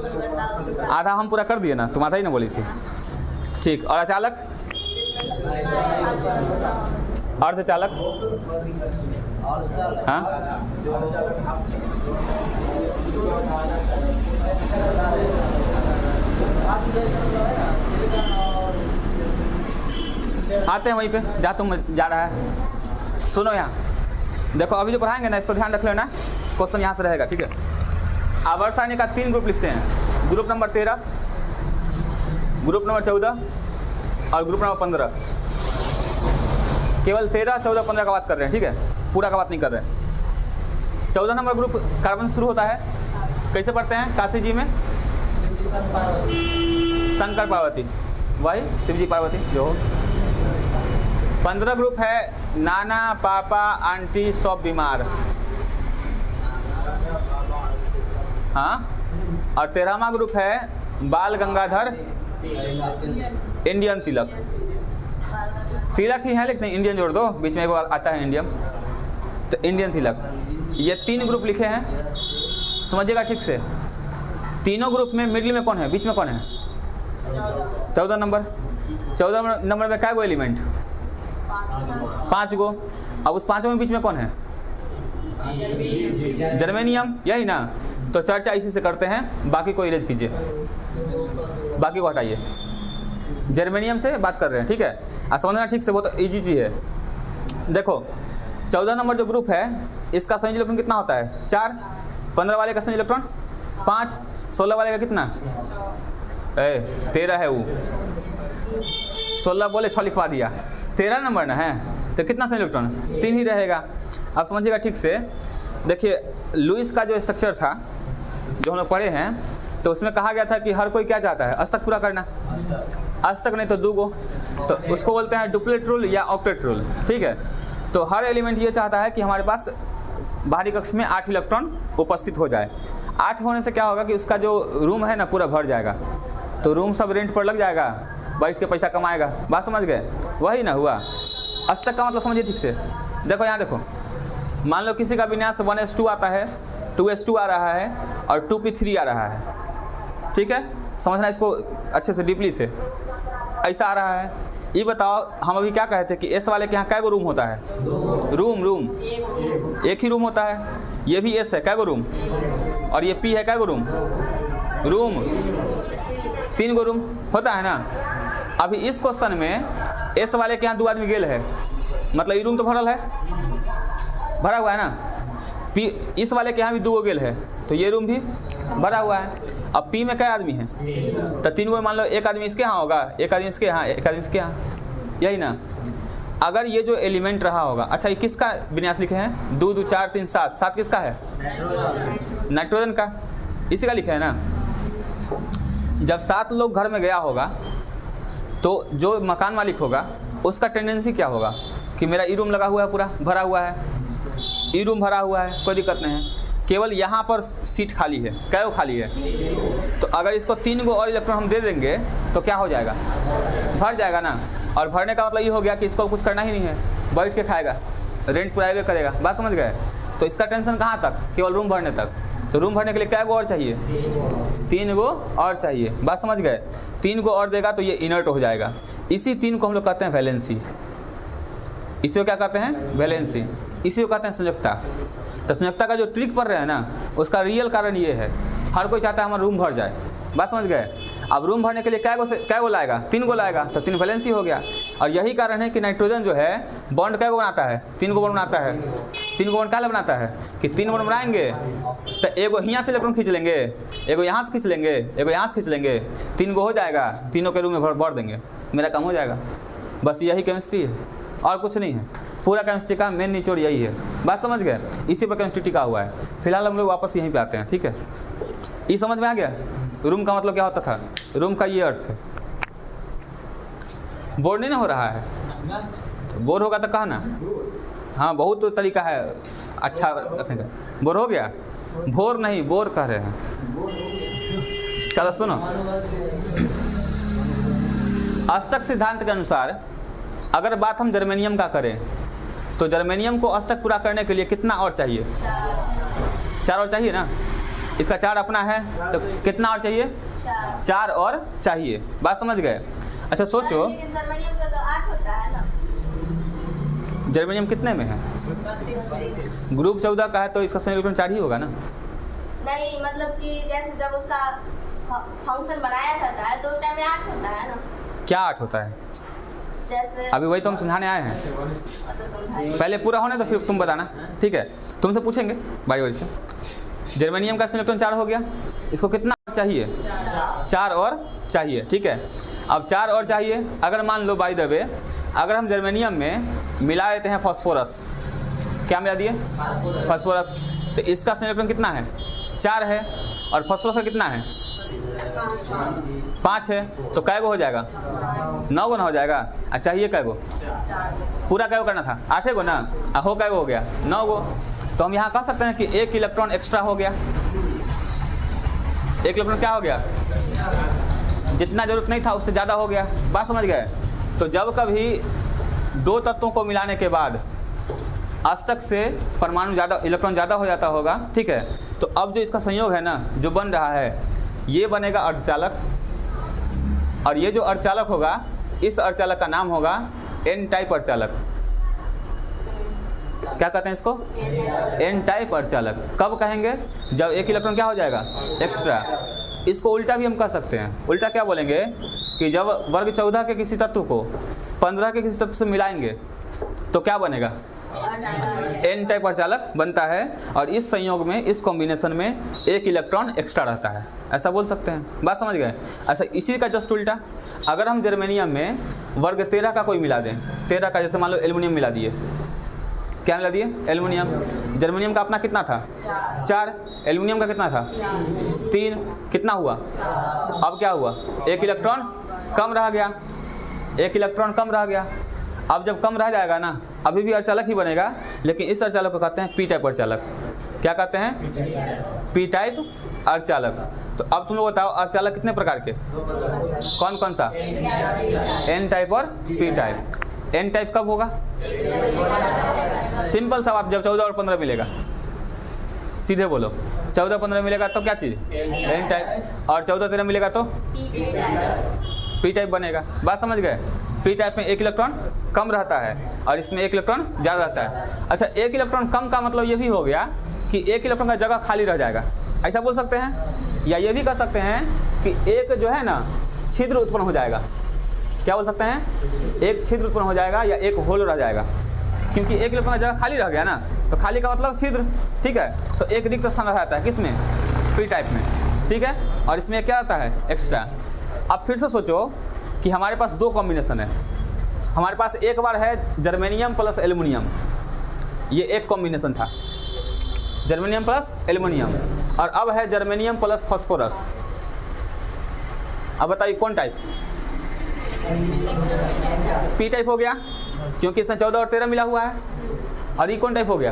Speaker 1: आधा हम पूरा कर दिए ना, तुम आधा ही ना बोली थी। ठीक, और अचालक? अर्धचालक? हाँ आते हैं वहीं पे, जा तुम जा रहा है। सुनो यहाँ देखो, अभी जो पढ़ाएंगे ना इसको ध्यान रख लेना, क्वेश्चन यहाँ से रहेगा। ठीक है, आवर्त सारणी का 3 ग्रुप लिखते हैं, ग्रुप नंबर 13, ग्रुप नंबर 14 और ग्रुप नंबर 15। केवल 13, 14, 15 का बात कर रहे हैं, ठीक है, पूरा का बात नहीं कर रहे हैं। 14 नंबर ग्रुप कार्बन से शुरू होता है, कैसे पढ़ते हैं? काशी जी में शंकर पार्वती, वही शिव जी पार्वती जो हो। 15 ग्रुप है नाना, पापा, आंटी, सब बीमार। हाँ, और 13वां ग्रुप है बाल गंगाधर, इंडियन तिलक। तिलक ही है लेकिन इंडियन जोड़ दो, बीच में एक आता है इंडियन, तो इंडियन तिलक। ये 3 ग्रुप लिखे हैं, समझिएगा ठीक से। तीनों ग्रुप में मिडिल में कौन है, बीच में कौन है? 14 नंबर। 14 नंबर में क्या गो एलिमेंट? 5 गो। अब उस 5 में बीच में कौन है? जर्मेनियम, यही ना। तो चर्चा इसी से करते हैं, बाकी को इरेज कीजिए, बाकी को हटाइए। जर्मेनियम से बात कर रहे हैं, ठीक है, और समझना ठीक से, बहुत इजी चीज़ है। देखो 14 नंबर जो ग्रुप है इसका संयोजी इलेक्ट्रॉन कितना होता है 4, 15 वाले का संयोजी इलेक्ट्रॉन 5, 16 वाले का कितना 13 है, वो 16 बोले 6 लिखवा दिया, 13 नंबर ना है, तो कितना संयोजी इलेक्ट्रॉन 3 ही रहेगा। आप समझिएगा ठीक से। देखिए लुईस का जो स्ट्रक्चर था जो हम लोग पढ़े हैं, तो उसमें कहा गया था कि हर कोई क्या चाहता है, अष्टक पूरा करना, अष्टक नहीं तो 2 गो, तो उसको बोलते हैं डुप्लेट रूल या ऑक्टेट रूल, ठीक है। तो हर एलिमेंट ये चाहता है कि हमारे पास बाहरी कक्ष में 8 इलेक्ट्रॉन उपस्थित हो जाए। 8 होने से क्या होगा कि उसका जो रूम है ना पूरा भर जाएगा, तो रूम सब रेंट पर लग जाएगा, बैठ के पैसा कमाएगा। बात समझ गए, वही ना हुआ। अष्टक का मतलब समझिए ठीक से। देखो यहाँ देखो, मान लो किसी का विन्यास 1s2 आता है, 2s2 आ रहा है और 2p3 आ रहा है, ठीक है। समझना इसको अच्छे से डीपली से, ऐसा आ रहा है। ये बताओ हम अभी क्या कहते हैं कि एस वाले के यहाँ कै गो रूम होता है, रूम एक ही रूम होता है। ये भी एस है, कै गो रूम, और ये पी है कै गो रूम 3 गो रूम होता है ना। अभी इस क्वेश्चन में एस वाले के यहाँ 2 आदमी गेल है, मतलब ये रूम तो भरल है, भरा हुआ है ना। पी इस वाले के यहाँ भी 2 गो गेल है, तो ये रूम भी भरा हुआ है। अब पी में कई आदमी हैं, तो 3 गो, मान लो एक आदमी इसके यहाँ होगा, एक आदमी इसके यहाँ, एक आदमी इसके यहाँ, यही ना। अगर ये जो एलिमेंट रहा होगा, अच्छा ये किसका विन्यास लिखे हैं 2 2 4 3 7, 7 किसका है नाइट्रोजन का, इसी का लिखे है ना। जब 7 लोग घर में गया होगा तो जो मकान मालिक होगा उसका टेंडेंसी क्या होगा कि मेरा ई रूम लगा हुआ है, पूरा भरा हुआ है, ई रूम भरा हुआ है, कोई दिक्कत नहीं है, केवल यहाँ पर सीट खाली है, कै गो खाली है। तो अगर इसको 3 गो और इलेक्ट्रॉन हम दे देंगे तो क्या हो जाएगा, भर जाएगा ना। और भरने का मतलब ये हो गया कि इसको कुछ करना ही नहीं है, बैठ के खाएगा, रेंट पुरावे करेगा। बात समझ गए। तो इसका टेंशन कहाँ तक, केवल रूम भरने तक। तो रूम भरने के लिए कै गो और चाहिए 3 गो और चाहिए। बात समझ गए। 3 गो और देगा तो ये इनर्ट हो जाएगा। इसी 3 को हम लोग कहते हैं वैलेंसी। इसी को क्या कहते हैं वैलेंसी, इसी को कहते हैं संयुक्ता। तो संयुक्ता का जो ट्रिक पढ़ रहे हैं ना, उसका रियल कारण ये है, हर कोई चाहता है हमारा रूम भर जाए। बात समझ गए। अब रूम भरने के लिए कै गो लाएगा 3 गो लाएगा, तो 3 वैलेंसी हो गया। और यही कारण है कि नाइट्रोजन जो है बॉन्ड कै गो बनाता है 3 गो बॉन्ड बनाता है। 3 गो बॉन्ड क्या बनाता है कि 3 बॉन्ड बनाएंगे तो एगो यहाँ से इलेक्ट्रॉन खींच लेंगे, एगो यहाँ से खींच लेंगे, एगो यहाँ से खींच लेंगे, 3 गो हो जाएगा, तीनों के रूम में भर देंगे, मेरा काम हो जाएगा। बस यही केमिस्ट्री है और कुछ नहीं है। पूरा केमिस्ट्री का मेन निचोड़ यही है। बात समझ गए। इसी पर केमिस्ट्री टिका हुआ है। फिलहाल हम लोग वापस यहीं पे आते हैं, ठीक है। ये समझ में आ गया रूम का मतलब क्या होता था। रूम का ये अर्थ है। बोर नहीं ना हो रहा है, तो बोर होगा तो कहा ना। हाँ बहुत तो तरीका है अच्छा रखने का। बोर हो गया, भोर नहीं बोर कह रहे हैं। चलो सुनो, अष्टक सिद्धांत के अनुसार अगर बात हम जर्मेनियम का करें तो जर्मेनियम को अष्टक पूरा करने के लिए कितना और चाहिए 4 और चाहिए ना। इसका 4 अपना है तो कितना और चाहिए 4 और चाहिए। बात समझ गए। अच्छा सोचो,
Speaker 2: जर्मेनियम का तो 8 होता है ना।
Speaker 1: जर्मेनियम कितने में है ग्रुप 14 का है, तो इसका संयोजन 4 ही होगा ना।
Speaker 2: नहीं मतलब कि जैसे जब उसका फंक्शन बनाया जाता है तो उस टाइम में 8 होता है ना।
Speaker 1: क्या 8 होता है
Speaker 2: जैसे
Speaker 1: अभी वही तो हम समझाने आए हैं। पहले पूरा होने तो फिर तुम बताना, ठीक है। तुमसे पूछेंगे बारी बारी से। जर्मेनियम का इलेक्ट्रॉन 4 हो गया, इसको कितना चाहिए 4 और चाहिए, ठीक है। अब 4 और चाहिए। अगर मान लो बाय द वे अगर हम जर्मेनियम में मिला देते हैं फॉस्फोरस, क्या मिला दिए फॉस्फोरस, तो इसका इलेक्ट्रॉन कितना है 4 है और फॉस्फोरस का कितना है 5 है, तो कै गो हो जाएगा 9 गो ना हो जाएगा। अच्छा चाहिए कै गो पूरा कै गो करना था 8 गो ना, हो कै गो हो गया 9 गो। तो हम यहाँ कह सकते हैं कि 1 इलेक्ट्रॉन एक्स्ट्रा हो गया। 1 इलेक्ट्रॉन क्या हो गया, जितना जरूरत नहीं था उससे ज़्यादा हो गया। बात समझ गए। तो जब कभी 2 तत्वों को मिलाने के बाद अष्टक से परमाणु ज़्यादा इलेक्ट्रॉन ज़्यादा हो जाता होगा, ठीक है। तो अब जो इसका संयोग है ना जो बन रहा है, ये बनेगा अर्धचालक, और ये जो अर्धचालक होगा इस अर्धचालक का नाम होगा एन टाइप अर्धचालक। क्या कहते हैं इसको एन टाइप अर्धचालक। कब कहेंगे जब 1 इलेक्ट्रॉन क्या हो जाएगा एक्स्ट्रा। इसको उल्टा भी हम कह सकते हैं। उल्टा क्या बोलेंगे कि जब वर्ग 14 के किसी तत्व को 15 के किसी तत्व से मिलाएंगे तो क्या बनेगा एन टाइप अर्धचालक बनता है और इस संयोग में, इस कॉम्बिनेशन में एक इलेक्ट्रॉन एक्स्ट्रा रहता है, ऐसा बोल सकते हैं। बात समझ गए? अच्छा, इसी का जस्ट उल्टा, अगर हम जर्मेनियम में वर्ग 13 का कोई मिला दें, 13 का, जैसे मान लो एल्युमिनियम मिला दिए, क्या मिला दिए? एल्युमिनियम। जर्मेनियम का अपना कितना था? 4, एल्युमिनियम का कितना था? 3, कितना हुआ? अब क्या हुआ? एक इलेक्ट्रॉन कम रह गया, एक इलेक्ट्रॉन कम रह गया। अब जब कम रह जाएगा ना, अभी भी अर्धचालक ही बनेगा, लेकिन इस अर्धचालक को कहते हैं पी टाइप अर्धचालक। क्या कहते हैं? पी टाइप अर्धचालक। तो अब तुम लोग बताओ, अर्धचालक कितने प्रकार के? कौन कौन सा? एन टाइप और पी टाइप। एन टाइप कब होगा? सिंपल सा बात, जब 14 और 15 मिलेगा। सीधे बोलो, 14-15 मिलेगा तो क्या चीज़? N type. और 14-13 मिलेगा तो पी टाइप बनेगा। बात समझ गए? पी टाइप में एक इलेक्ट्रॉन कम रहता है और इसमें एक इलेक्ट्रॉन ज़्यादा रहता है। अच्छा, एक इलेक्ट्रॉन कम का मतलब ये भी हो गया कि एक इलेक्ट्रॉन का जगह खाली रह जाएगा, ऐसा बोल सकते हैं। या ये भी कह सकते हैं कि एक जो है ना छिद्र उत्पन्न हो जाएगा। क्या बोल सकते हैं? एक छिद्र उत्पन्न हो जाएगा या एक होल रह जाएगा, क्योंकि एक इलेक्ट्रॉन का जगह खाली रह गया ना, तो खाली का मतलब छिद्र, ठीक है। तो एक रिक्त स्थान रहता है किसमें? पी टाइप में, ठीक है। और इसमें क्या रहता है? एक्स्ट्रा। अब फिर से सोचो कि हमारे पास दो कॉम्बिनेशन है। हमारे पास एक बार है जर्मेनियम प्लस एल्युमिनियम, ये एक कॉम्बिनेशन था, जर्मेनियम प्लस एल्युमिनियम। और अब है जर्मेनियम प्लस फास्फोरस। अब बताइए कौन टाइप? पी टाइप हो गया, क्योंकि इसमें 14 और 13 मिला हुआ है। और ये कौन टाइप हो गया?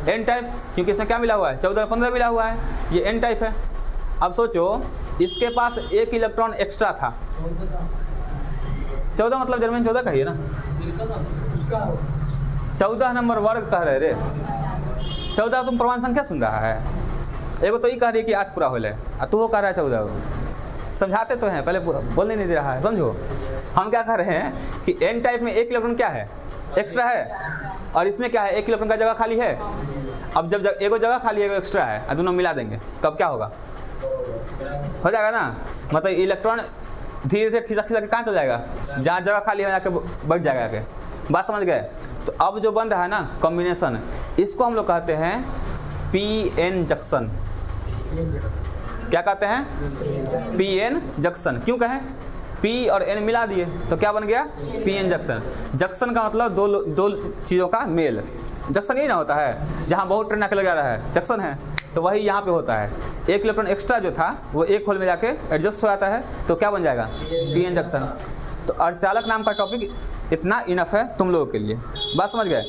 Speaker 1: एन टाइप, क्योंकि इसमें क्या मिला हुआ है? 14 और 15 मिला हुआ है, ये एन टाइप है। अब सोचो, इसके पास एक इलेक्ट्रॉन एक्स्ट्रा था। 14 मतलब जर्मेनियम 14 कहिए ना, 14 नंबर वर्ग कह रहे रे। 14 तुम प्रमाण संख्या सुन रहा है। एगो तो ये कह रही है कि 8 पूरा होले, तू वो कह रहा है 14। समझाते तो हैं, पहले बोलने नहीं दे रहा है, समझो। हम क्या कह रहे हैं कि एन टाइप में एक इलेक्ट्रॉन क्या है? एक्स्ट्रा है। और इसमें क्या है? एक इलेक्ट्रॉन का जगह खाली है। अब जब एगो जगह खाली है, एगो एक्स्ट्रा है, और दोनों मिला देंगे तब क्या होगा? हो जाएगा ना। मतलब इलेक्ट्रॉन धीरे धीरे खिसक खिसक के कहाँ चल जाएगा? जहाँ जगह खाली है जाके बैठ जाएगा आके। बात समझ गए? तो अब जो बन रहा है ना कॉम्बिनेशन, इसको हम लोग कहते हैं पी एन जंक्शन। क्या कहते हैं? P N junction. क्यों कहें? पी और एन मिला दिए तो क्या बन गया? P N junction. जंक्शन का मतलब दो चीज़ों का मेल। जंक्शन यही ना होता है, जहाँ बहुत ट्रेन आके लगा रहा है, जंक्शन है। तो वही यहाँ पे होता है। एक इलेक्ट्रॉन एक्स्ट्रा जो था वो एक होल में जाके एडजस्ट हो जाता है, तो क्या बन जाएगा? P N junction. तो अर्धचालक नाम का टॉपिक इतना इनफ है तुम लोगों के लिए। बात समझ गए?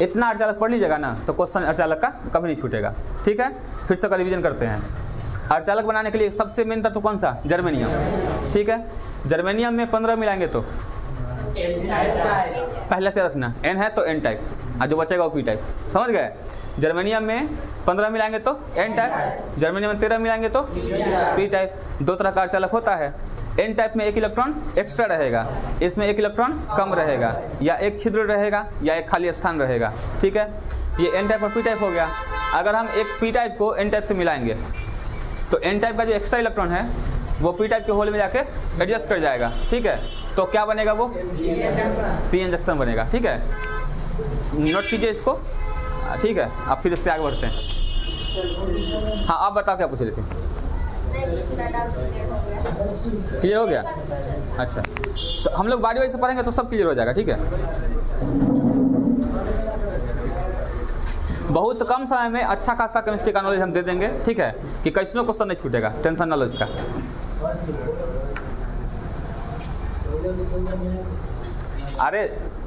Speaker 1: इतना अर्धचालक पढ़ लीजिएगा ना तो क्वेश्चन अर्धचालक का कभी नहीं छूटेगा, ठीक है। फिर से रिवीजन करते हैं। अर्धचालक बनाने के लिए सबसे मेन तत्व कौन सा? जर्मेनियम, ठीक है। जर्मेनियम में 15 मिलाएंगे तो पहले से रखना, एन है तो एन टाइप, और जो बचेगा वो पी टाइप। समझ गए? जर्मेनियम में 15 मिलाएंगे तो एन टाइप, जर्मेनियम में 13 मिलाएंगे तो पी टाइप। दो तरह का अर्धचालक होता है। एन टाइप में एक इलेक्ट्रॉन एक्स्ट्रा रहेगा, इसमें एक इलेक्ट्रॉन कम रहेगा, या एक छिद्र रहेगा या एक खाली स्थान रहेगा, ठीक है। ये एन टाइप और पी टाइप हो गया। अगर हम एक पी टाइप को एन टाइप से मिलाएंगे तो एन टाइप का जो एक्स्ट्रा इलेक्ट्रॉन है वो पी टाइप के होल में जाके एडजस्ट कर जाएगा, ठीक है। तो क्या बनेगा? वो पी एन जंक्शन बनेगा, ठीक है। नोट कीजिए इसको, ठीक है। आप फिर इससे आगे बढ़ते हैं। हाँ, आप बताओ क्या पूछ रहे थे? क्लियर हो गया? अच्छा, तो हम लोग बारी बारी से पढ़ेंगे तो सब क्लियर हो जाएगा, ठीक है। बहुत कम समय में अच्छा खासा केमिस्ट्री का नॉलेज हम दे देंगे, ठीक है, कि कैसनो क्वेश्चन नहीं छूटेगा, टेंशन ना लो इसका। अरे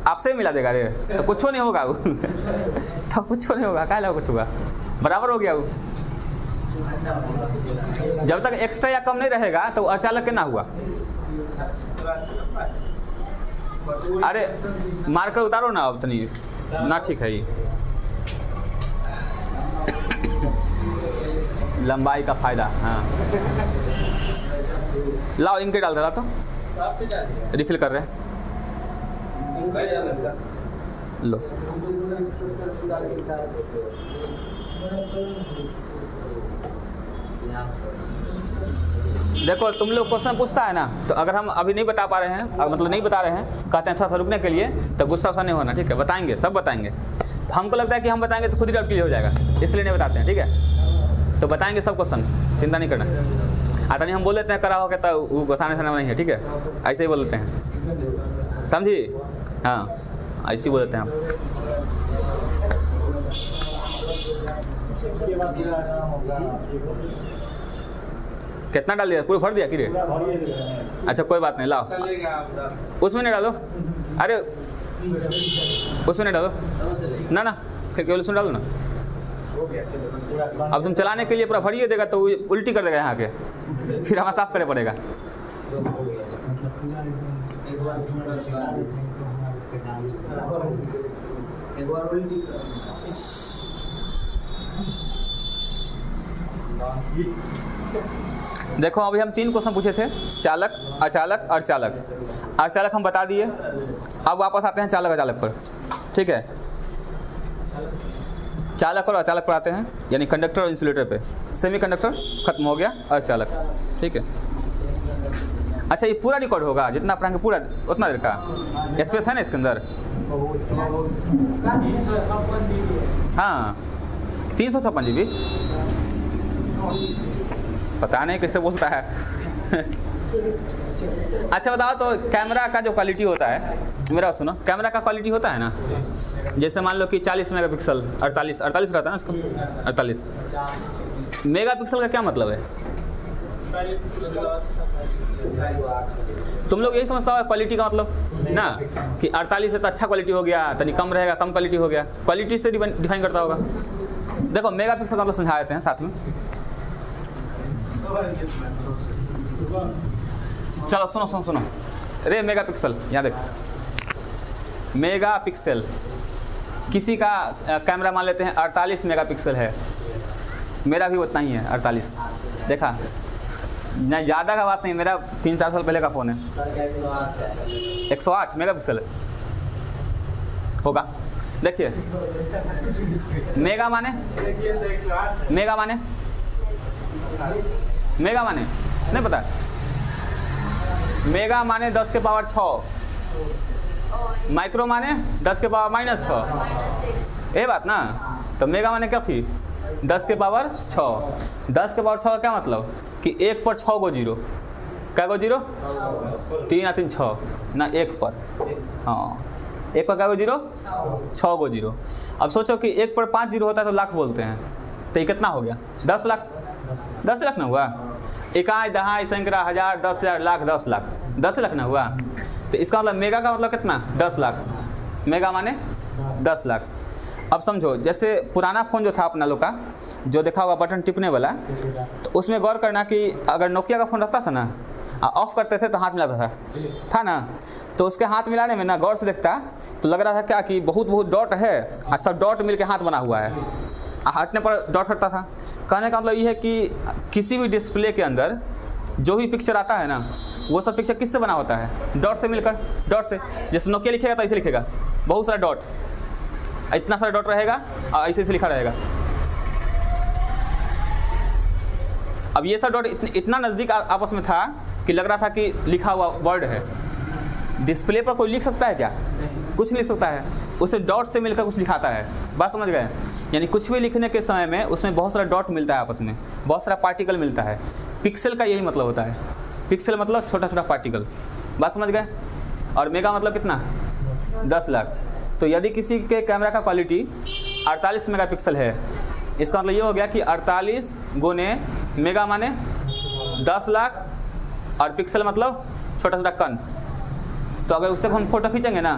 Speaker 1: आपसे मिला देगा रे, तो कुछ नहीं होगा वो तो कुछ नहीं होगा, क्या कुछ होगा, बराबर हो गया वो। जब तक एक्स्ट्रा या कम नहीं रहेगा तो अर्धचालक के ना हुआ। अरे मार्कर उतारो ना अब तनी ना, ठीक है। ये लंबाई का फायदा, हाँ। लाओ इनके डाल दे, तो रिफिल कर रहे हैं, लो। देखो तुम लोग क्वेश्चन पूछता है ना, तो अगर हम अभी नहीं बता पा रहे हैं, मतलब नहीं बता रहे हैं, कहते हैं थोड़ा सा रुकने के लिए, तो गुस्सा सा नहीं होना, ठीक है। बताएंगे, सब बताएंगे। हमको लगता है कि हम बताएंगे तो खुद ही डाउट क्लियर हो जाएगा, इसलिए नहीं बताते हैं, ठीक है। तो बताएंगे सब क्वेश्चन, चिंता नहीं करना। आता नहीं हम बोल देते हैं करा हो क्या, तो वो घुसाने से नहीं है, ठीक है, ऐसे ही बोल देते हैं, समझी? हाँ, ऐसे ही बोल देते हैं हम। कितना डाल दिया, पूरा भर दिया कि रे? अच्छा कोई बात नहीं, लाओ उसमें नहीं डालो, अरे उसमें नहीं डालो ना ना, केवल उसमें डालो ना। अब तुम चलाने के लिए पूरा भरिए देगा तो उल्टी कर देगा यहाँ के, फिर हमें साफ करना पड़ेगा। देखो अभी हम 3 क्वेश्चन पूछे थे, चालक, अचालक और चालक। अचालक हम बता दिए, अब वापस आते हैं चालक अचालक पर, ठीक है। चालक और अचालक पर आते हैं, यानी कंडक्टर और इंसुलेटर पे। सेमी कंडक्टर खत्म हो गया, अर्धचालक, ठीक है। अच्छा ये पूरा रिकॉर्ड होगा, जितना पढ़ाएंगे पूरा उतना देर का स्पेस है ना इसके अंदर? हाँ 356 GB, पता नहीं कैसे बोलता है। अच्छा बताओ तो कैमरा का जो क्वालिटी होता है, मेरा सुनो, कैमरा का क्वालिटी होता है ना, जैसे मान लो कि 40 मेगापिक्सल, 48 रहता है ना इसका, 48 मेगापिक्सल का क्या मतलब है? तुम लोग यही समझता हो क्वालिटी का मतलब ना, कि 48 से तो अच्छा क्वालिटी हो गया, तनी कम रहेगा कम क्वालिटी हो गया, क्वालिटी से डिफाइन करता होगा। देखो मेगापिक्सल का मतलब समझा देते हैं साथ में, चलो सुनो रे, मेगापिक्सल यहाँ देखो, मेगापिक्सल किसी का कैमरा मान लेते हैं 48 मेगापिक्सल है, मेरा भी उतना ही है 48, देखा नहीं, ज़्यादा का बात नहीं, मेरा 3-4 साल पहले का फ़ोन है। 108 मेगापिक्सल होगा, देखिए मेगा माने नहीं पता, मेगा माने 10 के पावर 6, माइक्रो माने 10 के पावर -6, ये बात ना। तो मेगा माने क्या थी? 10 के पावर 6। 10 के पावर 6 का क्या मतलब कि 1 पर 6 गो जीरो, क्या गो जीरो? 3 या 3 6 ना, 1 पर, हाँ 1 पर क्या गो जीरो? 6 गो जीरो। अब सोचो कि 1 पर 5 जीरो होता है तो लाख बोलते हैं, तो ये कितना हो गया? 10 लाख, 10 लाख ना हुआ? इकाई दहाई सैकड़ा हज़ार 10,000 लाख 10 लाख, 10 लाख ना हुआ? तो इसका मतलब मेगा का मतलब कितना? 10 लाख, मेगा माने 10 लाख। अब समझो जैसे पुराना फ़ोन जो था अपना लोग का, जो देखा होगा बटन टिपने वाला, तो उसमें गौर करना कि अगर नोकिया का फ़ोन रहता था ना, ऑफ करते थे तो हाथ मिलाता था ना, तो उसके हाथ मिलाने में ना गौर से देखता तो लग रहा था क्या कि बहुत डॉट है और सब डॉट मिल के हाथ बना हुआ है, हटने पर डॉट हटता था। कहने का मतलब ये है कि किसी भी डिस्प्ले के अंदर जो भी पिक्चर आता है ना, वो सब पिक्चर किससे बना होता है? डॉट से मिलकर, डॉट से। जैसे नोकिया लिखेगा तो ऐसे लिखेगा, बहुत सारा डॉट, इतना सारा डॉट रहेगा और ऐसे से लिखा रहेगा। अब ये सब डॉट इतना नज़दीक आपस में था कि लग रहा था कि लिखा हुआ वर्ड है। डिस्प्ले पर कोई लिख सकता है क्या? कुछ लिख सकता है, उसे डॉट से मिलकर कुछ लिखाता है, बात समझ गए? यानी कुछ भी लिखने के समय में उसमें बहुत सारा डॉट मिलता है, आपस में बहुत सारा पार्टिकल मिलता है। पिक्सल का यही मतलब होता है, पिक्सल मतलब छोटा छोटा पार्टिकल, बात समझ गए? और मेगा मतलब कितना? 10 लाख। तो यदि किसी के कैमरा का क्वालिटी 48 मेगापिक्सल है, इसका मतलब ये हो गया कि 48 गुने मेगा माने 10 लाख और पिक्सल मतलब छोटा छोटा कण। तो अगर उससे हम फोटो खींचेंगे ना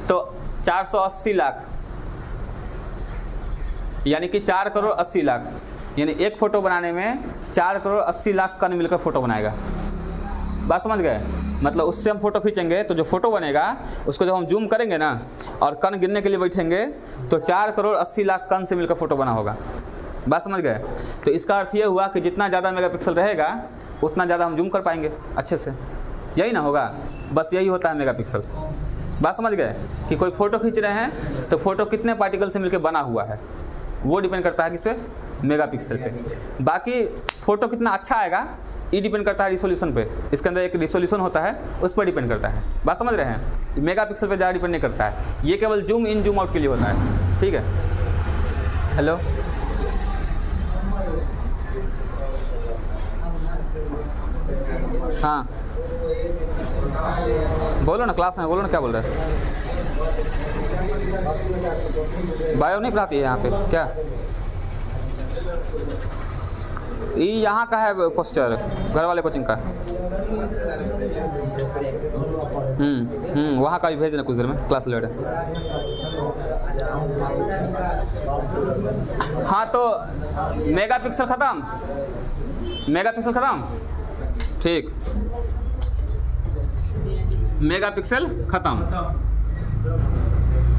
Speaker 1: तो 480 लाख, यानी कि 4 करोड़ 80 लाख, यानी एक फ़ोटो बनाने में 4 करोड़ 80 लाख कण मिलकर फ़ोटो बनाएगा, बात समझ गए? मतलब उससे हम फ़ोटो खींचेंगे तो जो फ़ोटो बनेगा उसको जब हम जूम करेंगे ना और कण गिनने के लिए बैठेंगे तो 4 करोड़ 80 लाख कण से मिलकर फ़ोटो बना होगा, बात समझ गए? तो इसका अर्थ ये हुआ कि जितना ज़्यादा मेगापिक्सल रहेगा उतना ज़्यादा हम जूम कर पाएंगे अच्छे से, यही ना होगा? बस यही होता है मेगापिक्सल, बात समझ गए? कि कोई फ़ोटो खींच रहे हैं तो फ़ोटो कितने पार्टिकल से मिलकर बना हुआ है वो डिपेंड करता है किस पे? मेगापिक्सल पे। बाकी फ़ोटो कितना अच्छा आएगा ये डिपेंड करता है रिसोल्यूशन पे, इसके अंदर एक रिसोल्यूशन होता है उस पर डिपेंड करता है, बात समझ रहे हैं? मेगापिक्सल पे ज़्यादा डिपेंड नहीं करता है, ये केवल जूम इन जूम आउट के लिए होता है। ठीक है। हेलो, हाँ बोलो ना, क्लास में बोलो ना, क्या बोल रहे हैं? बायो नहीं पढ़ाती है यहाँ पे क्या? ये यहाँ का है पोस्टर, घर वाले कोचिंग का। वहाँ का भी भेज देना कुछ देर में, क्लास ले रहे। हाँ तो मेगापिक्सल ख़त्म, मेगापिक्सल ख़त्म, ठीक, मेगापिक्सल ख़त्म,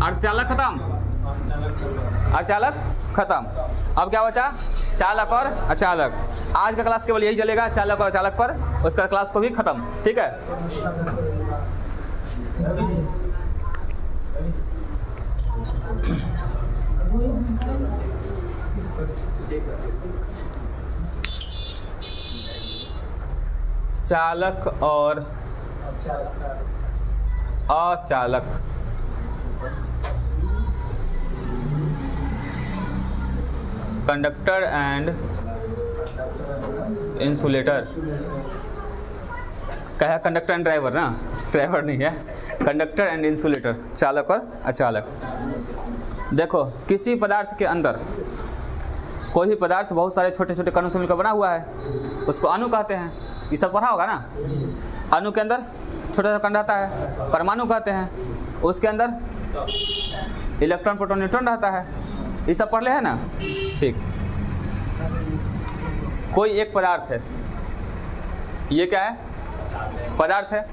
Speaker 1: अर्धचालक ख़त्म, अर्धचालक ख़त्म। अब क्या बचा? चालक और अचालक। आज का क्लास केवल यही चलेगा, चालक और अचालक पर, उसका क्लास को भी ख़त्म, ठीक है। चालक और अचालक। Conductor and insulator. क्या है? कंडक्टर एंड ड्राइवर ना, ड्राइवर नहीं है, कंडक्टर एंड इंसुलेटर, चालक और अचालक। देखो, किसी पदार्थ के अंदर कोई भी पदार्थ बहुत सारे छोटे छोटे कणों से मिलकर बना हुआ है, उसको अणु कहते हैं। ये सब पढ़ा होगा ना। अणु के अंदर छोटा सा कण रहता है, परमाणु कहते हैं। उसके अंदर इलेक्ट्रॉन, प्रोटॉन, न्यूट्रॉन रहता है। ये सब पढ़ ले है ना, ठीक। कोई एक पदार्थ है, ये क्या है? पदार्थ है।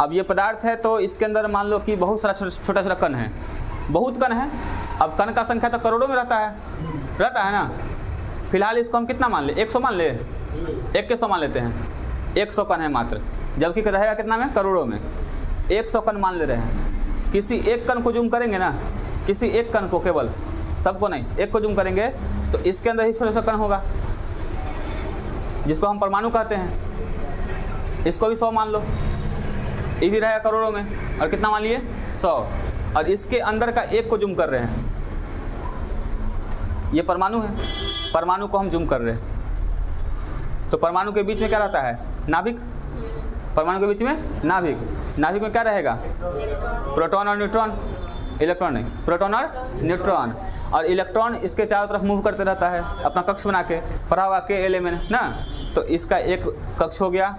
Speaker 1: अब ये पदार्थ है तो इसके अंदर मान लो कि बहुत सारा छोटा छोटा कण है, बहुत कण है। अब कण का संख्या तो करोड़ों में रहता है ना। फिलहाल इसको हम कितना मान ले? 100 मान ले, 1 के 100 मान लेते हैं। 100 कण है मात्र, जबकि रहेगा कितना में? करोड़ों में। 100 कण मान ले रहे हैं। किसी एक कण को जूम करेंगे ना, किसी एक कण को, केवल सबको नहीं, एक को जूम करेंगे तो इसके अंदर ही छोटा सा कण होगा, जिसको हम परमाणु कहते हैं। इसको भी 100 मान लो, ये भी रहेगा करोड़ों में। और कितना मान लिए? 100। और इसके अंदर का एक को जूम कर रहे हैं, ये परमाणु है, परमाणु को हम जूम कर रहे हैं। तो परमाणु के बीच में क्या रहता है? नाभिक। परमाणु के बीच में नाभिक। नाभिक में क्या रहेगा? प्रोटॉन और न्यूट्रॉन। इलेक्ट्रॉन नहीं, प्रोटॉन और न्यूट्रॉन। और इलेक्ट्रॉन इसके चारों तरफ मूव करते रहता है अपना कक्ष बना के, पढ़ा हुआ के एलिमेंट ना। तो इसका एक कक्ष हो गया,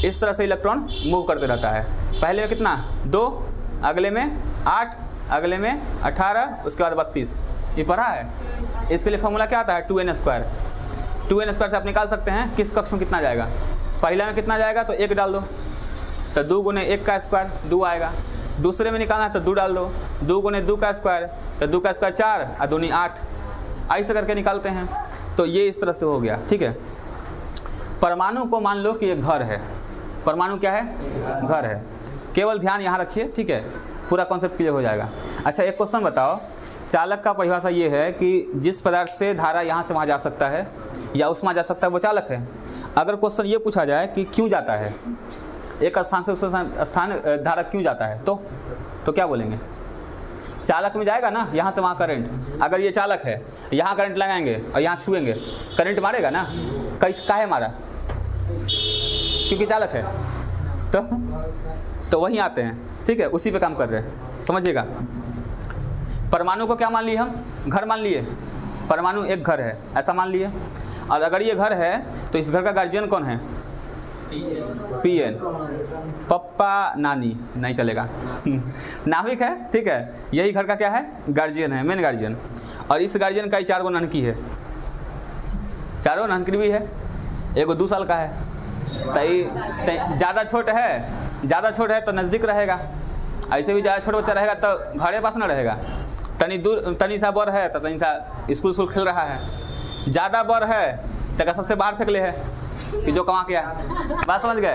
Speaker 1: इस तरह से इलेक्ट्रॉन मूव करते रहता है। पहले में कितना? 2, अगले में 8, अगले में 18, उसके बाद 32। ये पढ़ा है। इसके लिए फॉर्मूला क्या आता है? 2n²। 2n² से आप निकाल सकते हैं किस कक्ष में कितना जाएगा। पहला में कितना जाएगा तो 1 डाल दो, तो 2 गुने 1 का स्क्वायर 2 आएगा। दूसरे में निकालना है तो 2 डाल दो, 2 गुने 2 का स्क्वायर, तो 2 का स्क्वायर 4 और 2 8, ऐसे करके निकालते हैं। तो ये इस तरह से हो गया, ठीक है। परमाणु को मान लो कि एक घर है। परमाणु क्या है? घर है। केवल ध्यान यहाँ रखिए, ठीक है, पूरा कॉन्सेप्ट क्लियर हो जाएगा। अच्छा, एक क्वेश्चन बताओ। चालक का परिभाषा ये है कि जिस पदार्थ से धारा यहाँ से वहाँ जा सकता है या उसमें जा सकता है, वो चालक है। अगर क्वेश्चन ये पूछा जाए कि क्यों जाता है, एक स्थान से दूसरे स्थान धारा क्यों जाता है, तो क्या बोलेंगे? चालक में जाएगा ना, यहाँ से वहाँ करंट। अगर ये चालक है, यहाँ करंट लगाएंगे और यहाँ छुएंगे, करंट मारेगा ना। काहे मारा? क्योंकि चालक है। तो वहीं आते हैं, ठीक है, उसी पे काम कर रहे हैं, समझिएगा। परमाणु को क्या मान लिए हम? घर मान लिए। परमाणु एक घर है, ऐसा मान लिए। और अगर ये घर है तो इस घर का गार्जियन कौन है? पीएन, पप्पा नानी नहीं चलेगा। नाभिक है, ठीक है, यही घर का क्या है? गार्जियन है, मेन गार्जियन। और इस गार्जियन का ही 4 गो ननकी है, 4 ननकी भी है। एगो 2 साल का है, तो ज़्यादा छोट है तो नज़दीक रहेगा। ऐसे भी ज़्यादा छोटा बच्चा रहेगा तो घरे पास ना रहेगा। तनी सा बड़ है तो तनी सा स्कूल खेल रहा है। ज़्यादा बड़ है तो सबसे बाहर फेंक ले है कि जो कमा के आया। बात समझ गए?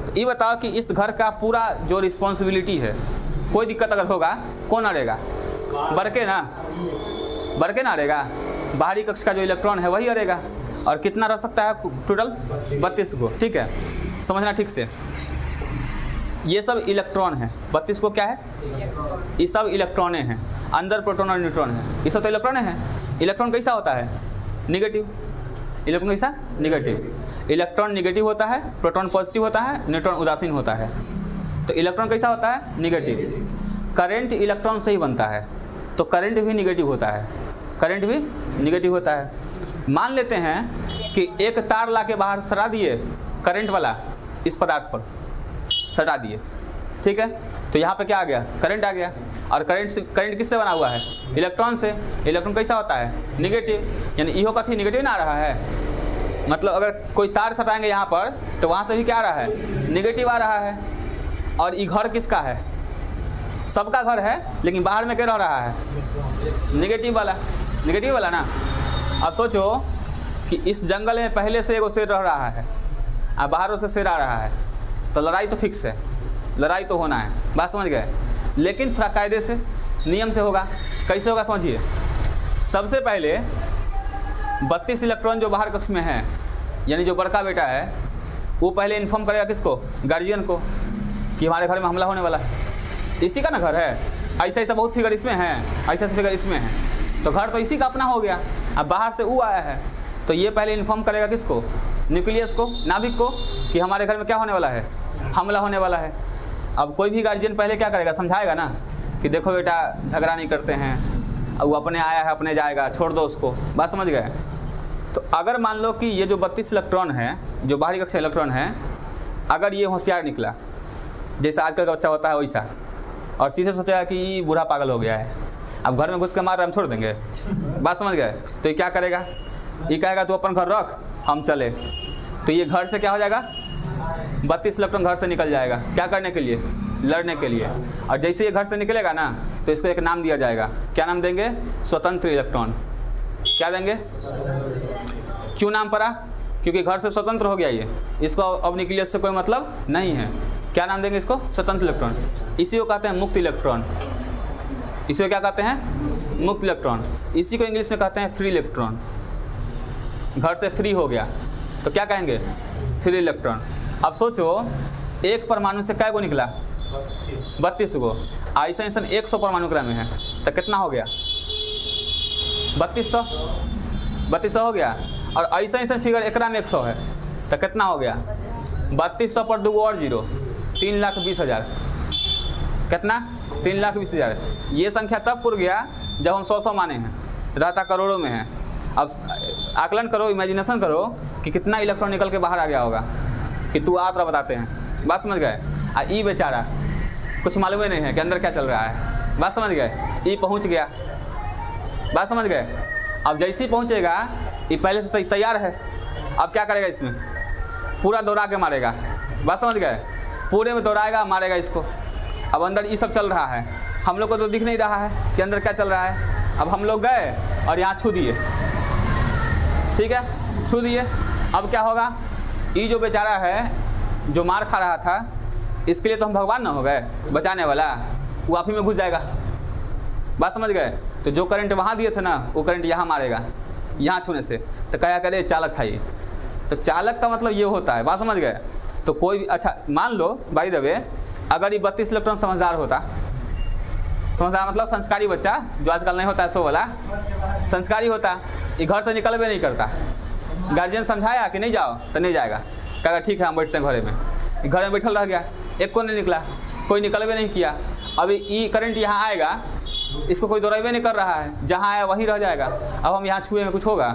Speaker 1: तो ये बताओ कि इस घर का पूरा जो रिस्पॉन्सिबिलिटी है, कोई दिक्कत अगर होगा कौन अड़ेगा? बड़के ना अड़ेगा। बाहरी कक्ष का जो इलेक्ट्रॉन है वही अड़ेगा। और कितना रह सकता है टोटल? 32 को, ठीक है, समझना ठीक से। ये सब इलेक्ट्रॉन है। 32 को क्या है, ये सब इलेक्ट्रॉने हैं, अंदर प्रोटॉन और न्यूट्रॉन है, ये सब तो इलेक्ट्रॉन है। इलेक्ट्रॉन कैसा होता है, निगेटिव। इलेक्ट्रॉन कैसा, निगेटिव। इलेक्ट्रॉन निगेटिव होता है, प्रोटॉन पॉजिटिव होता है, न्यूट्रॉन उदासीन होता है। तो इलेक्ट्रॉन कैसा होता है, निगेटिव। करंट इलेक्ट्रॉन से ही बनता है, तो करंट भी निगेटिव होता है, करंट भी निगेटिव होता है। मान लेते हैं कि एक तार ला के बाहर सटा दिए, करंट वाला इस पदार्थ पर सटा दिए, ठीक है, तो यहाँ पे क्या आ गया, करंट आ गया। और करंट किससे बना हुआ है, इलेक्ट्रॉन से। इलेक्ट्रॉन कैसा होता है, निगेटिव, यानी इहो का थी निगेटिव ना आ रहा है। मतलब अगर कोई तार सटाएंगे यहाँ पर तो वहाँ से भी क्या आ रहा है, निगेटिव आ रहा है। और ये घर किसका है, सबका घर है, लेकिन बाहर में क्या रह रहा है, निगेटिव वाला ना। अब सोचो कि इस जंगल में पहले से एगो शेर रह रहा है और बाहरों से शेर आ रहा है, तो लड़ाई तो फिक्स है, लड़ाई तो होना है, बात समझ गए। लेकिन थोड़ा कायदे से, नियम से होगा। कैसे होगा समझिए। सबसे पहले 32 इलेक्ट्रॉन जो बाहर कक्ष में है, यानी जो बड़का बेटा है, वो पहले इन्फॉर्म करेगा किसको, गार्जियन को, कि हमारे घर में हमला होने वाला है। इसी का ना घर है, ऐसा ऐसा बहुत फिगर इसमें है, ऐसा ऐसा फिगर इसमें है, तो घर तो इसी का अपना हो गया। अब बाहर से वो आया है, तो ये पहले इन्फॉर्म करेगा किसको, न्यूक्लियस को, नाभिक को, कि हमारे घर में क्या होने वाला है, हमला होने वाला है। अब कोई भी गार्जियन पहले क्या करेगा, समझाएगा ना कि देखो बेटा झगड़ा नहीं करते हैं, अब वो अपने आया है अपने जाएगा, छोड़ दो उसको, बात समझ गए। तो अगर मान लो कि ये जो 32 इलेक्ट्रॉन है, जो बाहरी कक्षा इलेक्ट्रॉन है, अगर ये होशियार निकला, जैसा आजकल का बच्चा होता है वैसा, और सीधे सोचेगा कि ये बूढ़ा पागल हो गया है, अब घर में घुस के मार रहे हम छोड़ देंगे, बात समझ गए। तो ये क्या करेगा, ये कहेगा तू अपन घर रख, हम चले। तो ये घर से क्या हो जाएगा, 32 इलेक्ट्रॉन घर से निकल जाएगा, क्या करने के लिए, लड़ने के लिए। और जैसे ये घर से निकलेगा ना, तो इसको एक नाम दिया जाएगा। क्या नाम देंगे, स्वतंत्र इलेक्ट्रॉन। क्या देंगे, क्यों नाम पड़ा, क्योंकि घर से स्वतंत्र हो गया ये, इसको अब न्यूक्लियस से कोई मतलब नहीं है। क्या नाम देंगे इसको, स्वतंत्र इलेक्ट्रॉन। इसी को कहते हैं मुक्त इलेक्ट्रॉन। इसी को क्या कहते हैं, मुक्त इलेक्ट्रॉन। इसी को इंग्लिश में कहते हैं फ्री इलेक्ट्रॉन। घर से फ्री हो गया तो क्या कहेंगे, फ्री इलेक्ट्रॉन। अब सोचो एक परमाणु से कै गो निकला, 32 गो। आइसोलेशन 100 परमाणु क्रम में है, तो कितना हो गया, 3200 हो गया। और आइसोलेशन फिगर एकरा में 100 है, तो कितना हो गया, 3200 पर 2 और 0, 3,20,000। कितना, 3,20,000। ये संख्या तब पुर गया जब हम 100 माने हैं, रहता करोड़ों में है। अब आकलन करो, इमेजिनेशन करो कि कितना इलेक्ट्रॉन निकल के बाहर आ गया होगा, कि तू आ तो बताते हैं, बात समझ गए। ई बेचारा कुछ मालूम ही नहीं है कि अंदर क्या चल रहा है, बात समझ गए। ई पहुंच गया, बात समझ गए। अब जैसे ही पहुंचेगा, ये पहले से तैयार है, अब क्या करेगा, इसमें पूरा दौड़ा के मारेगा, बात समझ गए। पूरे में दौड़ाएगा, मारेगा इसको। अब अंदर ये सब चल रहा है, हम लोग को तो दिख नहीं रहा है कि अंदर क्या चल रहा है। अब हम लोग गए और यहाँ छू दिए, ठीक है, छू दिए। अब क्या होगा, ये जो बेचारा है जो मार खा रहा था, इसके लिए तो हम भगवान ना हो गए बचाने वाला, वो आप ही में घुस जाएगा, बात समझ गए। तो जो करंट वहाँ दिए थे ना, वो करंट यहाँ मारेगा, यहाँ छूने से। तो क्या करे, चालक था ये। तो चालक का मतलब ये होता है, बात समझ गए। तो कोई भी, अच्छा मान लो बाय द वे, अगर ये 32 इलेक्ट्रॉन समझदार होता, समझदार मतलब संस्कारी बच्चा, जो आजकल नहीं होता है सो वाला, संस्कारी होता, ये घर से निकल भी नहीं करता। गार्जियन समझाया कि नहीं जाओ, तो नहीं जाएगा, कहेगा ठीक है हम बैठते हैं घरे में। घर में बैठल रह गया, एक को नहीं निकला, कोई निकल भी नहीं किया। अभी ई करंट यहाँ आएगा, इसको कोई दौड़ावे नहीं कर रहा है, जहाँ आया वहीं रह जाएगा। अब हम यहाँ छुएंगे, कुछ होगा,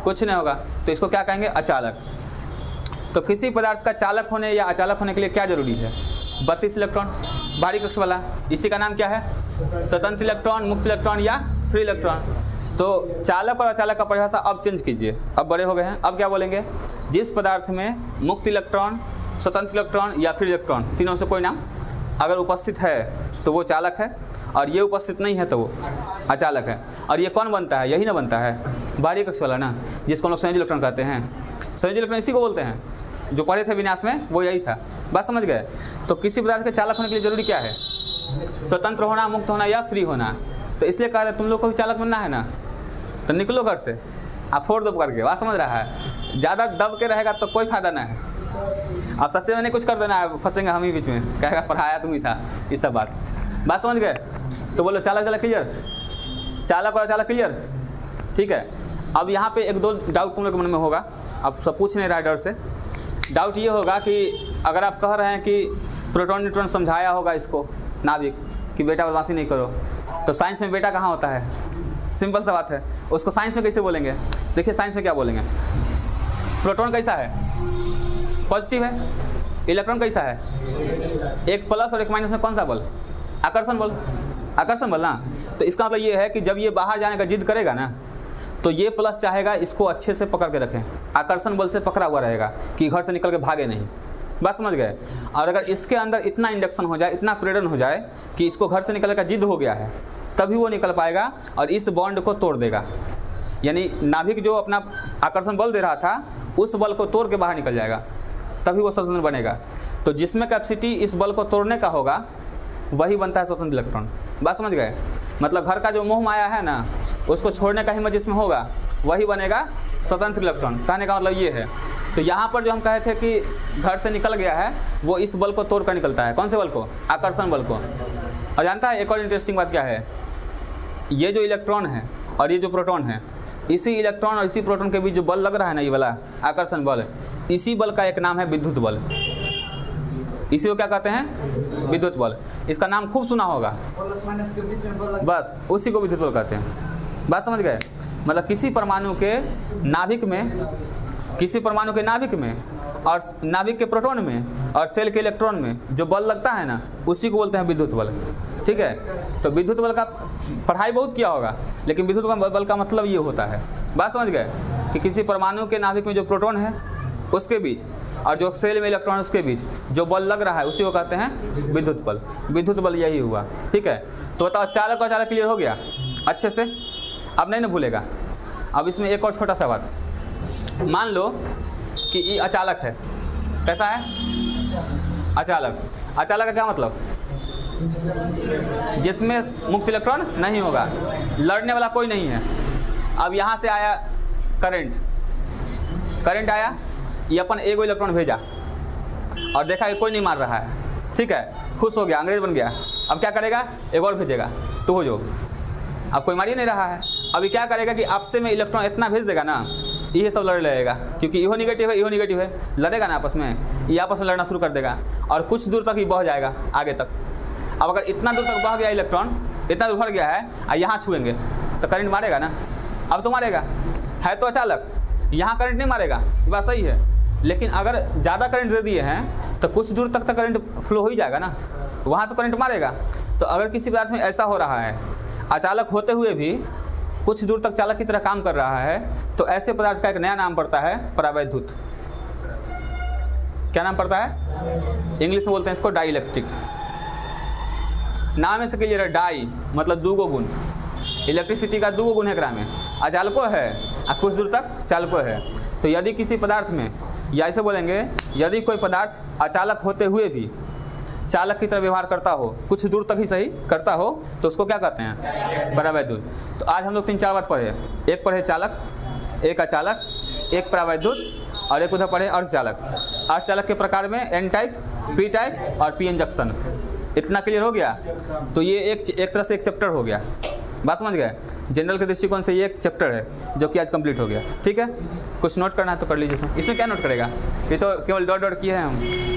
Speaker 1: कुछ नहीं होगा। तो इसको क्या कहेंगे, अचालक। तो किसी पदार्थ का चालक होने या अचालक होने के लिए क्या जरूरी है, 32 इलेक्ट्रॉन बाहरी कक्ष वाला। इसी का नाम क्या है, स्वतंत्र इलेक्ट्रॉन, मुक्त इलेक्ट्रॉन या फ्री इलेक्ट्रॉन। तो चालक और अचालक का परिभाषा अब चेंज कीजिए, अब बड़े हो गए हैं। अब क्या बोलेंगे, जिस पदार्थ में मुक्त इलेक्ट्रॉन, स्वतंत्र इलेक्ट्रॉन या फ्री इलेक्ट्रॉन, तीनों से कोई नाम अगर उपस्थित है तो वो चालक है, और ये उपस्थित नहीं है तो वो अचालक है। और ये कौन बनता है, यही ना बनता है बाहरी कक्ष वाला ना, जिसको हम लोग संयोजी इलेक्ट्रॉन कहते हैं। संयोजी इलेक्ट्रॉन इसी को बोलते हैं, जो पढ़े थे विन्यास में वो यही था, बात समझ गए। तो किसी पदार्थ के चालक होने के लिए जरूरी क्या है, स्वतंत्र होना, मुक्त होना या फ्री होना। तो इसलिए कह रहे तुम लोग को भी चालक बनना है ना, तो निकलो घर से, आप फोड़ दो करके, बात समझ रहा है। ज़्यादा दब के रहेगा तो कोई फायदा ना है। अब सच्चे में नहीं कुछ कर देना है, फंसेंगे हम ही बीच में, कहेगा पढ़ाया तुम ही था, ये सब बात समझ गए। तो बोलो चालक क्लियर, चालक और अचालक क्लियर, ठीक है। अब यहाँ पे एक दो डाउट तुम लोग के मन में होगा, अब सब पूछ नहीं रहा है डर से। डाउट ये होगा कि अगर आप कह रहे हैं कि प्रोटॉन न्यूट्रॉन समझाया होगा इसको नाभिक कि बेटा बदमाशी नहीं करो, तो साइंस में बेटा कहाँ होता है? सिंपल सा बात है, उसको साइंस में कैसे बोलेंगे? देखिए साइंस में क्या बोलेंगे, प्रोटॉन कैसा है? पॉजिटिव है। इलेक्ट्रॉन कैसा है? एक प्लस और एक माइनस में कौन सा बल? आकर्षण बल, आकर्षण बल ना। तो इसका मतलब ये है कि जब ये बाहर जाने का जिद करेगा ना, तो ये प्लस चाहेगा इसको अच्छे से पकड़ के रखें, आकर्षण बल से पकड़ा हुआ रहेगा कि घर से निकल के भागे नहीं। बात समझ गए। और अगर इसके अंदर इतना इंडक्शन हो जाए, इतना प्रेरण हो जाए कि इसको घर से निकलने का जिद हो गया है, तभी वो निकल पाएगा और इस बॉन्ड को तोड़ देगा। यानी नाभिक जो अपना आकर्षण बल दे रहा था, उस बल को तोड़ के बाहर निकल जाएगा, तभी वो स्वतंत्र बनेगा। तो जिसमें कैपेसिटी इस बल को तोड़ने का होगा, वही बनता है स्वतंत्र इलेक्ट्रॉन। बात समझ गए। मतलब घर का जो मोह माया है ना, उसको छोड़ने का हिम्मत जिसमें होगा, वही बनेगा स्वतंत्र इलेक्ट्रॉन। कहने का मतलब ये है। तो यहाँ पर जो हम कहे थे कि घर से निकल गया है, वो इस बल को तोड़ कर निकलता है। कौन से बल को? आकर्षण बल को। और जानता है एक और इंटरेस्टिंग बात क्या है, ये जो इलेक्ट्रॉन है और ये जो प्रोटॉन है, इसी इलेक्ट्रॉन और इसी प्रोटॉन के बीच जो बल लग रहा है ना, ये वाला आकर्षण बल, इसी बल का एक नाम है विद्युत बल। इसी को क्या कहते हैं? विद्युत बल। इसका नाम खूब सुना होगा, बस उसी को विद्युत बल कहते हैं। बात समझ गए। मतलब किसी परमाणु के नाभिक में, किसी परमाणु के नाभिक में और नाभिक के प्रोटॉन में और सेल के इलेक्ट्रॉन में जो बल लगता है ना, उसी को बोलते हैं विद्युत बल। ठीक है। तो विद्युत बल का पढ़ाई बहुत किया होगा, लेकिन विद्युत बल का मतलब ये होता है। बात समझ गए कि किसी परमाणु के नाभिक में जो प्रोटॉन है उसके बीच और जो सेल में इलेक्ट्रॉन उसके बीच जो बल लग रहा है, उसी को कहते हैं विद्युत बल। विद्युत बल यही हुआ। ठीक है। तो बताओ चालक और चालक क्लियर हो गया अच्छे से? अब नहीं ना भूलेगा। अब इसमें एक और छोटा सा बात, मान लो कि ये अचालक है। कैसा है? अचालक। अचालक का क्या मतलब? जिसमें मुक्त इलेक्ट्रॉन नहीं होगा, लड़ने वाला कोई नहीं है। अब यहाँ से आया करंट, करंट आया, ये अपन एगो इलेक्ट्रॉन भेजा और देखा कि कोई नहीं मार रहा है। ठीक है, खुश हो गया, अंग्रेज बन गया। अब क्या करेगा? एक और भेजेगा, तो हो जो अब कोई मार ही नहीं रहा है। अभी क्या करेगा कि आपसे में इलेक्ट्रॉन इतना भेज देगा ना, ये सब लड़ लेगा, क्योंकि इहो निगेटिव है, इहो निगेटिव है, लड़ेगा ना आपस में, ये आपस में लड़ना शुरू कर देगा और कुछ दूर तक ही बह जाएगा आगे तक। अब अगर इतना दूर तक बह गया इलेक्ट्रॉन, इतना दूर बढ़ गया है और यहाँ छुएंगे तो करंट मारेगा ना? अब तो मारेगा, है तो अचालक, यहाँ करंट नहीं मारेगा, बात सही है। लेकिन अगर ज़्यादा करंट दे दिए हैं तो कुछ दूर तक करंट फ्लो हो ही जाएगा ना, वहाँ तो करंट मारेगा। तो अगर किसी पदार्थ में ऐसा हो रहा है, अचालक होते हुए भी कुछ दूर तक चालक की तरह काम कर रहा है, तो ऐसे पदार्थ का एक नया नाम पड़ता है परावैद्युत। क्या नाम पड़ता है? इंग्लिश में बोलते हैं इसको डाई इलेक्ट्रिक। नाम में से क्लियर है, डाई मतलब दो गुण, इलेक्ट्रिसिटी का दो गुण है एकरा में, अचालको है और कुछ दूर तक चालको है। तो यदि किसी पदार्थ में, या ऐसे बोलेंगे, यदि कोई पदार्थ अचालक होते हुए भी चालक की तरह व्यवहार करता हो, कुछ दूर तक ही सही करता हो, तो उसको क्या कहते हैं? परावैद्युत। तो आज हम लोग 3-4 बात पढ़े। एक पढ़े चालक, एक अचालक, एक परावैद्युत और एक उधर पढ़े अर्धचालक। अर्धचालक के प्रकार में एन टाइप, पी टाइप और पी एन जंक्शन। इतना क्लियर हो गया? तो ये एक तरह से एक चैप्टर हो गया। बात समझ गए। जनरल के दृष्टिकोण से ये एक चैप्टर है जो कि आज कंप्लीट हो गया। ठीक है, कुछ नोट करना है तो कर लीजिए। इसमें क्या नोट करेगा? ये तो केवल डॉट डॉट किए हैं हम।